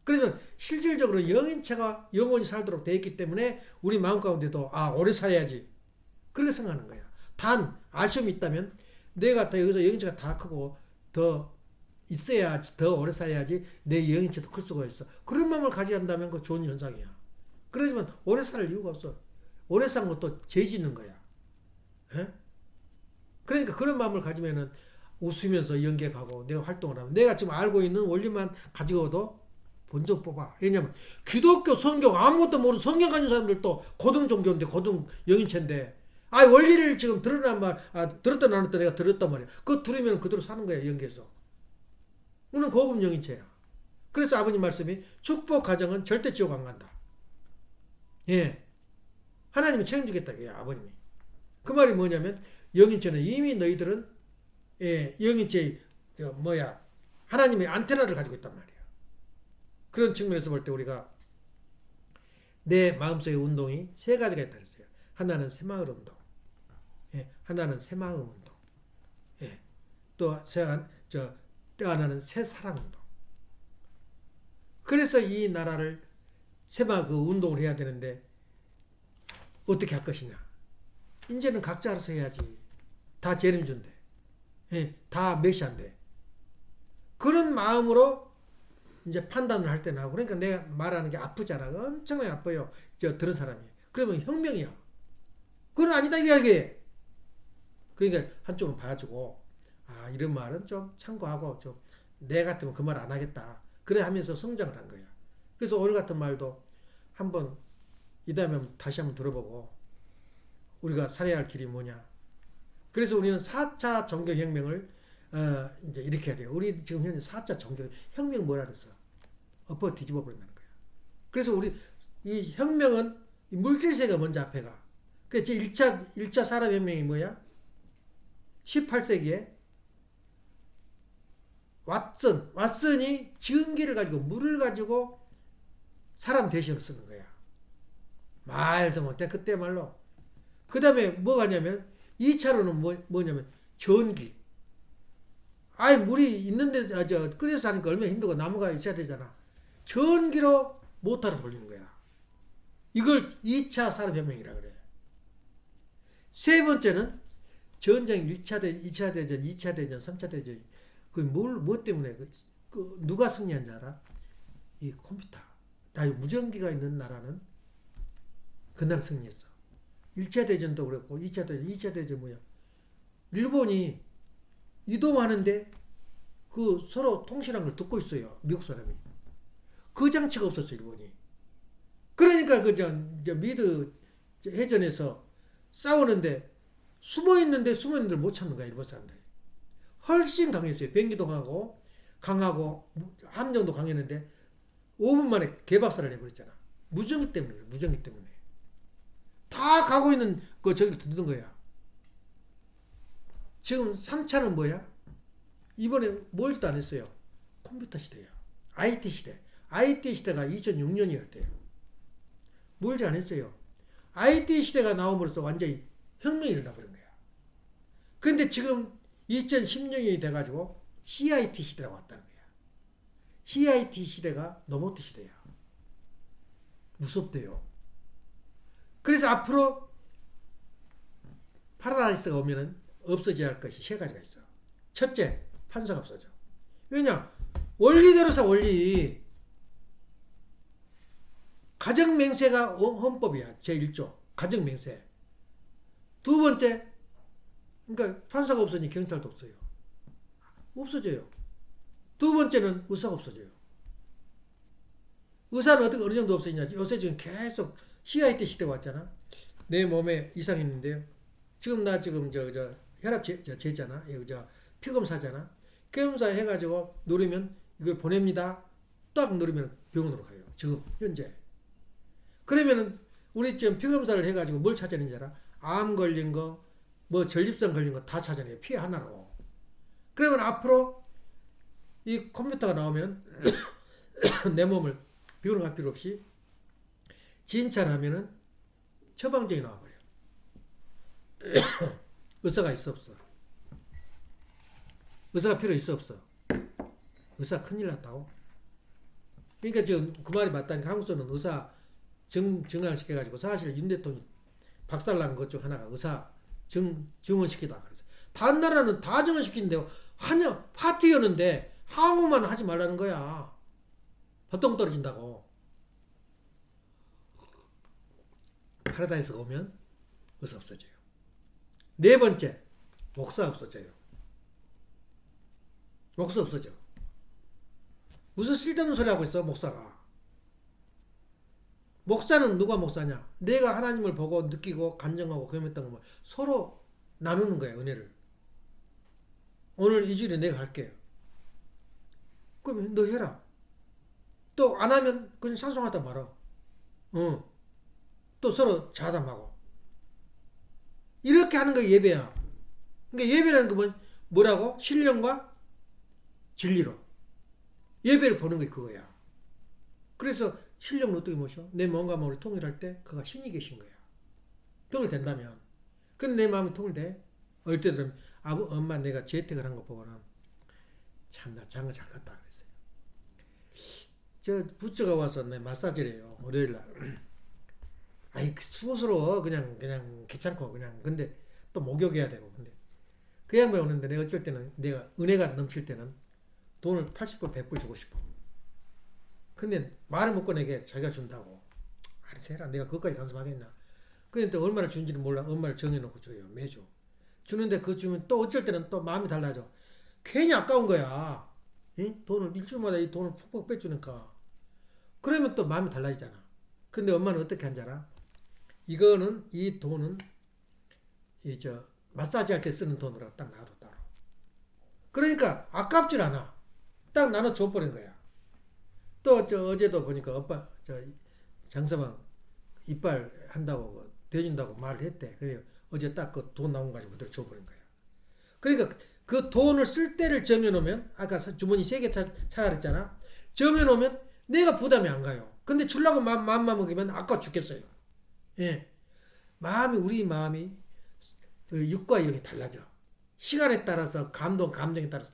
그러면 실질적으로 영인체가 영원히 살도록 되어 있기 때문에 우리 마음 가운데도 오래 살아야지 그렇게 생각하는 거야. 단 아쉬움이 있다면 내가 더 여기서 영인체가 다 크고 더 있어야지 더 오래 살아야지 내 영인체도 클 수가 있어. 그런 마음을 가져야 한다면 그 좋은 현상이야. 그러지만 오래 살 이유가 없어. 오래 산 것도 죄 짓는 거야. 에? 그러니까 그런 마음을 가지면은 웃으면서 연계하고 내가 활동을 하면 내가 지금 알고 있는 원리만 가지고도 본전 뽑아. 왜냐면 기독교 성경 아무것도 모르는 성경 가진 사람들도 고등 종교인데 고등 영인체인데 원리를 지금 들었단 나눴다 내가 들었단 말이야. 그거 들으면 그대로 사는 거야 연계해서. 우리는 고급 영인체야. 그래서 아버님 말씀이 축복 가정은 절대 지옥 안 간다. 예. 하나님이 책임지겠다. 아버님이. 그 말이 뭐냐면 영인체는 이미 너희들은 영인체의 하나님의 안테나를 가지고 있단 말이야. 그런 측면에서 볼 때 우리가 내 마음속의 운동이 세 가지가 있다 그랬어요. 하나는 새마을 운동. 하나는 새마음 운동. 또 하나는 새사랑 운동. 그래서 이 나라를 세마 그 운동을 해야 되는데 어떻게 할 것이냐. 이제는 각자 알아서 해야지. 다 재림준대. 예, 다 메시아인데. 그런 마음으로 이제 판단을 할 때는 하고. 그러니까 내가 말하는 게 아프잖아. 엄청나게 아파요. 저 들은 사람이. 그러면 혁명이야. 그건 아니다 이야기. 그러니까 한쪽으로 봐주고 아 이런 말은 좀 참고하고 좀 내 같으면 그 말 안 하겠다. 그래 하면서 성장을 한 거야. 그래서 오늘 같은 말도 한번 이 다음에 다시 한번 들어보고 우리가 살아야 할 길이 뭐냐. 그래서 우리는 4차 종교혁명을 이제 이렇게 해야 돼요. 우리 지금 현재 4차 종교혁명 뭐라 그랬어? 엎어 뒤집어 버린다는 거야. 그래서 우리 이 혁명은 이 물질세가 먼저 앞에 가. 그래서 1차 산업혁명이 뭐야? 18세기에 왓슨이 전기를 가지고 물을 가지고 사람 대신으로 쓰는 거야. 말도 못해 그때 말로. 그 다음에 뭐가 냐면 2차로는 뭐냐면 전기. 아이 물이 있는데 끓여서 하니까 얼마나 힘들고 나무가 있어야 되잖아. 전기로 모터를 돌리는 거야. 이걸 2차 산업혁명이라 그래. 세 번째는 전쟁 1차 대전, 2차 대전, 2차 대전, 3차 대전. 뭐 때문에 누가 승리한 줄 알아? 이 컴퓨터. 무전기가 있는 나라는 그 나라 승리했어. 1차 대전도 그랬고 2차 대전 뭐야? 일본이 이동하는데 그 서로 통신한 걸 듣고 있어요. 미국 사람이. 그 장치가 없었어 일본이. 그러니까 미드 해전에서 싸우는데 숨어있는데 못 찾는 거야 일본 사람들이. 훨씬 강했어요. 비행기도 강하고 함정도 강했는데 5분 만에 개박살을 내버렸잖아. 무전기 때문에. 다 가고 있는 저기를 듣는 거야. 지금 3차는 뭐야? 이번에 뭘도 안 했어요. 컴퓨터 시대야. IT 시대. IT 시대가 2006년이었대요. 뭘지 안 했어요. IT 시대가 나옴으로써 완전히 혁명이 일어나 버린 거야. 근데 지금 2010년이 돼가지고 CIT 시대라고 왔다는 거야. CIT 시대가 로봇 시대야. 무섭대요. 그래서 앞으로 파라다이스가 오면은 없어져야 할 것이 세 가지가 있어. 첫째, 판사가 없어져. 왜냐? 원리대로서 원리. 가정맹세가 헌법이야. 제1조. 가정맹세. 두 번째, 그러니까 판사가 없으니 경찰도 없어요. 없어져요. 두 번째는 의사가 없어져요. 의사는 어떻게 어느 정도 없어지냐? 요새 지금 계속 CIT 시대가 왔잖아. 내 몸에 이상이 있는데요. 지금 나 혈압 재잖아. 피검사잖아. 피검사 해가지고 누르면 이걸 보냅니다. 딱 누르면 병원으로 가요. 지금 현재. 그러면은 우리 지금 피검사를 해가지고 뭘 찾아내는지 알아? 암 걸린 거, 뭐 전립선 걸린 거 다 찾아내요. 피 하나로. 그러면 앞으로 이 컴퓨터가 나오면 내 몸을 병원을 갈 필요 없이 진찰을 하면은 처방전이 나와버려요. 의사가 있어 없어? 의사가 필요 있어 없어? 의사 큰일 났다고? 그러니까 지금 그 말이 맞다니까 한국에서는 의사 증강시켜가지고 사실 윤 대통령이 박살난 것 중 하나가 의사 증언시키다 그래서 다른 나라는 다 증언시키는데 파티였는데 항우만 하지 말라는 거야. 보통 떨어진다고. 파라다이스가 오면 의사 없어져요. 네 번째, 목사 없어져요. 목사 없어져. 무슨 쓸데없는 소리 하고 있어 목사가. 목사는 누가 목사냐? 내가 하나님을 보고 느끼고 간증하고 경험했던 거 서로 나누는 거야 은혜를. 오늘 이 주일에 내가 할게. 그러면 너 해라. 또 안 하면 그냥 찬송하다 말아. 또 서로 자담하고. 이렇게 하는 게 예배야. 그러니까 예배라는 건 뭐라고? 신령과 진리로. 예배를 보는 게 그거야. 그래서 신령을 어떻게 모셔? 내 마음과 마음을 통일할 때 그가 신이 계신 거야. 통일된다면. 근데 내 마음이 통일돼? 어릴 때 들으면 엄마 내가 재택을 한 거 보고는 참 나 장가 잘 갔다 그랬어요. 저 부처가 와서 내 마사지를 해요. 월요일 날. 아이 수고스러워. 그냥 귀찮고 그냥. 근데 또 목욕해야 되고. 근데 그 양반이 오는데 내가 어쩔 때는 내가 은혜가 넘칠 때는 돈을 80불 100불 주고 싶어. 근데 말을 못 꺼내게 자기가 준다고. 알아서 해라. 내가 그것까지 간섭하겠나. 그런데 또 얼마를 준지는 몰라. 얼마를 정해놓고 줘요. 매주. 주는데 그 주면 또 어쩔 때는 또 마음이 달라져. 괜히 아까운 거야. 응? 돈을 일주일마다 이 돈을 푹푹 빼주니까. 그러면 또 마음이 달라지잖아. 근데 엄마는 어떻게 한지 알아? 이거는 이 돈은 이 저 마사지 할 때 쓰는 돈으로 딱 놔둬 따로. 그러니까 아깝질 않아. 딱 나눠 줘버린 거야. 또 저 어제도 보니까 오빠 저 장서방 이빨 한다고 대준다고 말을 했대. 그래 어제 딱 그 돈 나온 거 가지고 그대로 줘버린 거야. 그러니까 그 돈을 쓸 때를 정해놓으면 아까 주머니 3개 차라 그랬잖아. 정해놓으면 내가 부담이 안 가요. 근데 주려고 마음만 먹으면 아까워 죽겠어요. 예. 우리 마음이 그 육과 영이 달라져. 시간에 따라서 감정에 따라서.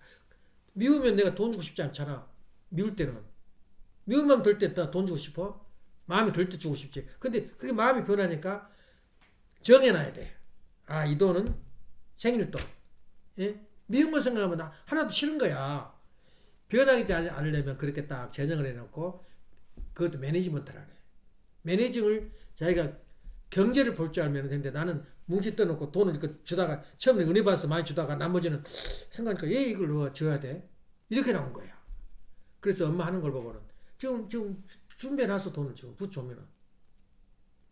미우면 내가 돈 주고 싶지 않잖아. 미울 때는. 미운 마음 들 때 돈 주고 싶어? 마음이 들 때 주고 싶지. 근데 그게 마음이 변하니까 정해놔야 돼. 아, 이 돈은 생일돈. 예? 미운 거 생각하면 하나도 싫은 거야. 변하지 않으려면 그렇게 딱 재정을 해놓고 그것도 매니지먼트를 하래. 매니징을 자기가 경제를 볼 줄 알면 되는데 나는 뭉치 떠놓고 돈을 이렇게 주다가 처음에 은혜 받아서 많이 주다가 나머지는 생각하니까 얘 이걸 넣어줘야 돼. 이렇게 나온 거야. 그래서 엄마 하는 걸 보고는 지금 준비해놨어 돈을 지금 붙여오면은.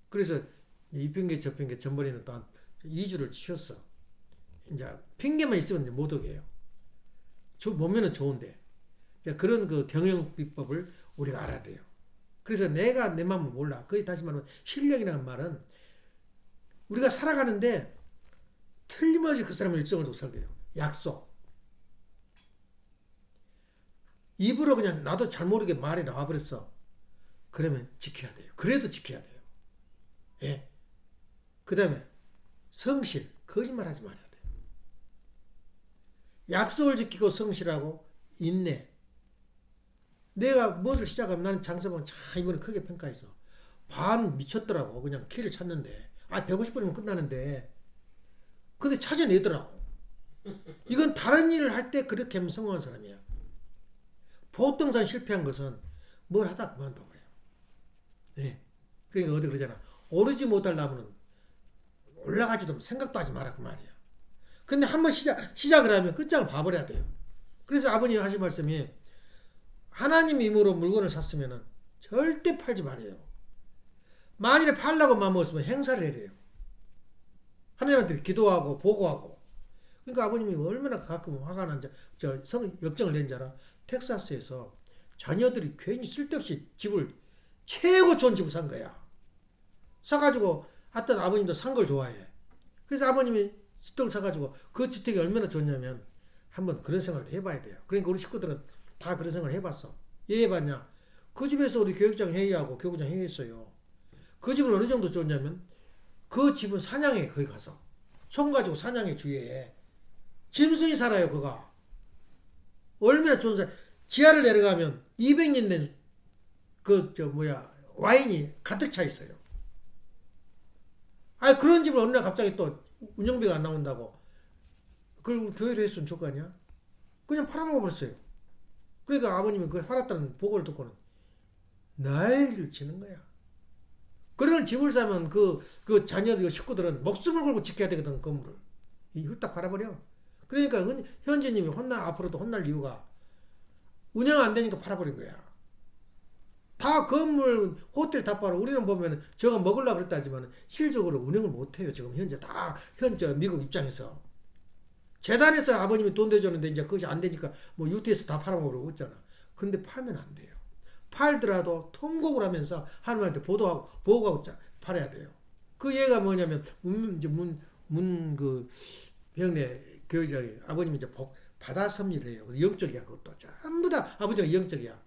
그래서 이 핑계 저 핑계 전번에는 또 한 2주를 쉬었어. 이제 핑계만 있으면 이제 못 오게 해요. 보면은 좋은데. 그런 그 경영 비법을 우리가 알아야 돼요. 그래서 내가 내 마음을 몰라. 거의 다시 말하면 실력이라는 말은 우리가 살아가는데 틀림없이 그 사람을 일정을 두고 살게요. 약속. 입으로 그냥 나도 잘 모르게 말이 나와버렸어. 그러면 지켜야 돼요. 그래도 지켜야 돼요. 예. 그 다음에 성실. 거짓말 하지 말아야 돼요. 약속을 지키고 성실하고 인내. 내가 무엇을 시작하면 나는 장사방 참 이번에 크게 평가했어. 반 미쳤더라고. 그냥 키를 찾는데. 150분이면 끝나는데. 근데 찾아내더라고. 이건 다른 일을 할 때 그렇게 하면 성공한 사람이야. 보통상 실패한 것은 뭘 하다 그만둬 버려요. 네. 그러니까 어디 그러잖아. 오르지 못할 나무는 올라가지도 생각도 하지 마라 그 말이야. 근데 한번 시작을 하면 끝장을 봐버려야 돼요. 그래서 아버님 하신 말씀이 하나님 힘으로 물건을 샀으면 절대 팔지 말아요. 만일에 팔라고 마음먹었으면 행사를 해야 요 하나님한테 기도하고 보고하고. 그러니까 아버님이 얼마나 가끔 화가 난 역정을 낸 줄 알아? 텍사스에서 자녀들이 괜히 쓸데없이 집을 최고 좋은 집을 산 거야. 사가지고 하여튼 아버님도 산 걸 좋아해. 그래서 아버님이 주택을 사가지고 그 주택이 얼마나 좋냐면 한번 그런 생각을 해봐야 돼요. 그러니까 우리 식구들은 다 그런 생각을 해봤어. 왜 해봤냐? 그 집에서 우리 교육장 회의하고 교구장 회의했어요. 그 집은 어느 정도 좋냐면 그 집은 사냥해 거기 가서 총 가지고 사냥해 주위에 짐승이 살아요. 그가 얼마나 좋은 사람. 지하를 내려가면 200년 된 와인이 가득 차 있어요. 그런 집을 어느 날 갑자기 또 운영비가 안 나온다고 그걸 교회로 했으면 좋을 거 아니야? 그냥 팔아먹어 버렸어요. 그러니까 아버님이 그 팔았다는 보고를 듣고는 난리를 치는 거야. 그런 집을 사면 그 자녀들 식구들은 목숨을 걸고 지켜야 되거든. 건물을 훌딱 팔아버려. 그러니까 현재님이 앞으로도 혼날 이유가 운영 안 되니까 팔아버린 거야. 다 건물 호텔 다 팔아. 우리는 보면 저거 먹으려고 그랬다 하지만 실적으로 운영을 못해요. 지금 현재 미국 입장에서 재단에서 아버님이 돈 대줬는데 이제 그것이 안 되니까 뭐 UTS 다 팔아먹으려고 했잖아. 근데 팔면 안 돼요. 팔더라도 통곡을 하면서 하나님한테 보고하고 팔아야 돼요. 그 얘가 뭐냐면 병내 교육장이 아버님이 이제 바다 섭리를 해요. 영적이야. 그것도 전부 다 아버지가 영적이야.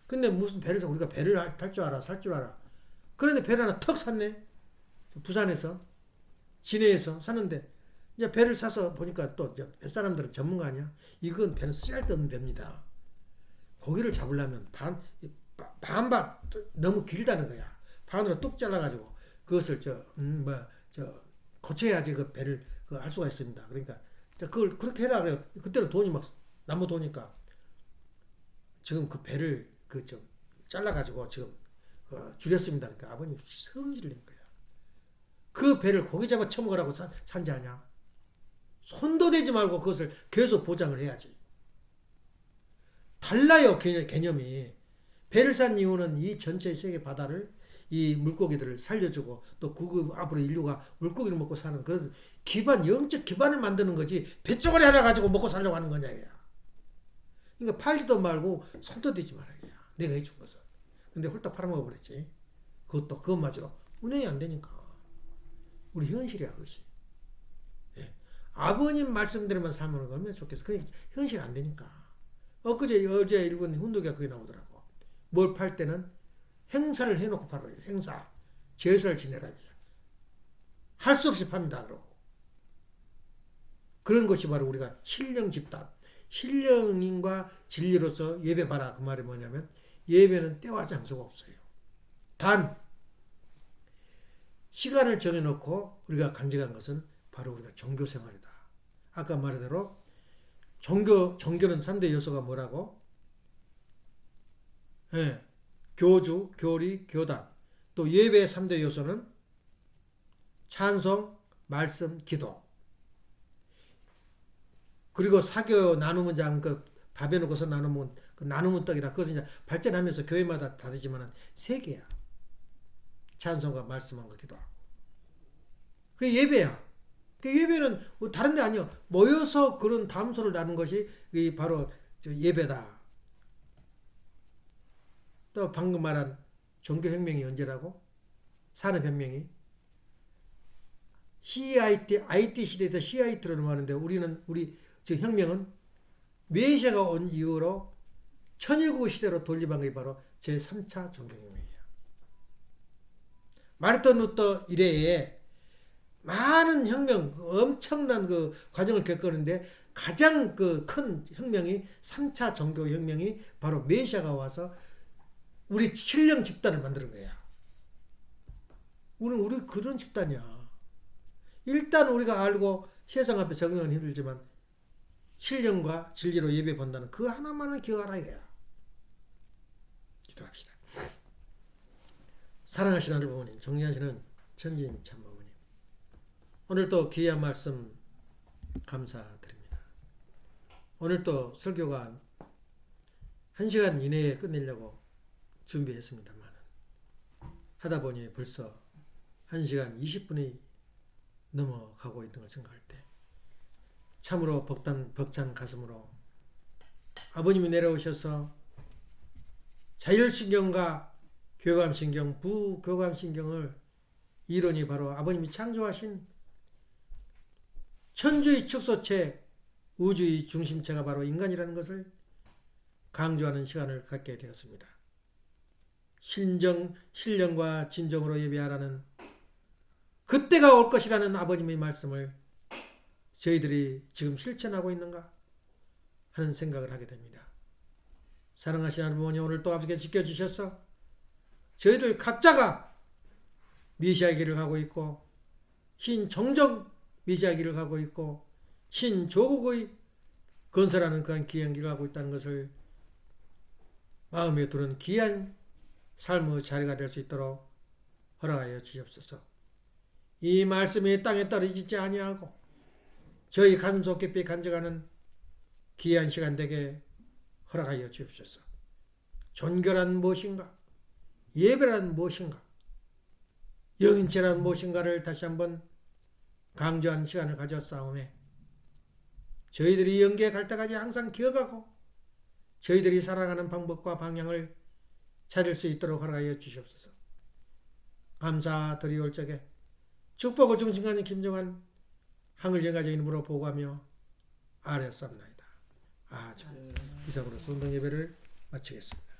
근데 무슨 배를 사 우리가 배를 탈 줄 알아, 살 줄 알아. 그런데 배를 하나 턱 샀네. 부산에서 진해에서 샀는데 이제 배를 사서 보니까 또 뱃사람들은 전문가 아니야. 이건 배는 쓰잘데없는 배입니다. 고기를 잡으려면 반반 너무 길다는 거야. 반으로 뚝 잘라가지고 그것을 고쳐야지 그 배를 할 수가 있습니다. 그러니까 그걸 그렇게 해라 그래요. 그때는 돈이 막 나무 도니까 지금 그 배를 좀 잘라가지고 지금 줄였습니다. 그러니까 아버님 성질을 낸 거야. 그 배를 고기 잡아 처먹으라고 산지 아냐? 손도 대지 말고 그것을 계속 보장을 해야지. 달라요 개념이. 배를 산 이유는 이 전체 세계 바다를 이 물고기들을 살려주고 또 그 앞으로 인류가 물고기를 먹고 사는 그런 영적 기반을 만드는 거지 배쪽을 하나 가지고 먹고 살려고 하는 거냐 야. 그러니까 팔지도 말고 손도 대지 말아야. 내가 해준 것은. 근데 홀딱 팔아먹어 버렸지. 그것마저 운영이 안 되니까. 우리 현실이야 그것이. 예. 아버님 말씀대로만 살면 얼마나 좋겠어. 그게 현실이 안 되니까. 어제 일본 훈독이가 그게 나오더라고. 뭘 팔 때는 행사를 해놓고 팔아요. 행사. 제사를 지내라고. 할 수 없이 팝니다. 그러고. 그런 것이 바로 우리가 신령 집단. 신령인과 진리로서 예배 봐라. 그 말이 뭐냐면 예배는 때와 장소가 없어요. 단 시간을 정해놓고 우리가 간직한 것은 바로 우리가 종교 생활이다. 아까 말한 종교는 3대 요소가 뭐라고? 예, 교주, 교리, 교단. 또 예배의 3대 요소는 찬송, 말씀, 기도. 그리고 사교 나누면 밥에 놓고서 나누면 나누면 떡이라 그것은 이제 발전하면서 교회마다 다르지만 3개야. 찬송과 말씀과 기도하고. 그게 예배야. 그 예배는 다른 데 아니요. 모여서 그런 담소를 나눈 것이 바로 예배다. 또 방금 말한 종교혁명이 언제라고? 산업혁명이? IT 시대에서 CIT로 넘어가는데 우리 혁명은 메시아가 온 이후로 천일국 시대로 돌림한 게 바로 제3차 종교혁명이야. 마르틴 루터 이래에 많은 혁명, 엄청난 그 과정을 겪었는데 가장 큰 혁명이 3차 종교혁명이 바로 메시아가 와서 우리 신령 집단을 만드는 거야. 우리 그런 집단이야. 일단 우리가 알고 세상 앞에 적응은 힘들지만 신령과 진리로 예배 본다는 그 하나만을 기억하라 이거야. 기도합시다. 사랑하시는 하늘 부모님, 존귀하시는 천지인 참부모님, 오늘 또 귀한 말씀 감사드립니다. 오늘 또 설교가 1시간 이내에 끝내려고 준비했습니다만 하다 보니 벌써 1시간 20분이 넘어가고 있는 걸 생각할 때 참으로 벅찬 가슴으로 아버님이 내려오셔서 자율신경과 교감신경, 부교감신경을 이론이 바로 아버님이 창조하신 천주의 축소체, 우주의 중심체가 바로 인간이라는 것을 강조하는 시간을 갖게 되었습니다. 신령과 진정으로 예배하라는 그때가 올 것이라는 아버님의 말씀을 저희들이 지금 실천하고 있는가 하는 생각을 하게 됩니다. 사랑하시는 하나님, 오늘 또 아버지께 지켜주셔서 저희들 각자가 메시아의 길을 가고 있고 신정적 메시아의 길을 가고 있고 신조국의 건설하는 그런 귀한 길을 가고 있다는 것을 마음에 두는 귀한 삶의 자리가 될 수 있도록 허락하여 주시옵소서. 이 말씀이 땅에 떨어지지 아니하고 저희 가슴속 깊이 간직하는 귀한 시간 되게 허락하여 주옵소서. 존경란 무엇인가? 예배란 무엇인가? 영인체란 무엇인가를 다시 한번 강조하는 시간을 가졌사오매 저희들이 영계에 갈 때까지 항상 기억하고 저희들이 살아가는 방법과 방향을 찾을 수 있도록 허락하여 주시옵소서. 감사드리올 적에 축복의 중심가는 김정한 항을영가자 이름으로 보고하며 아뢰옵나이다. 아멘. 이상으로 성당 예배를 마치겠습니다.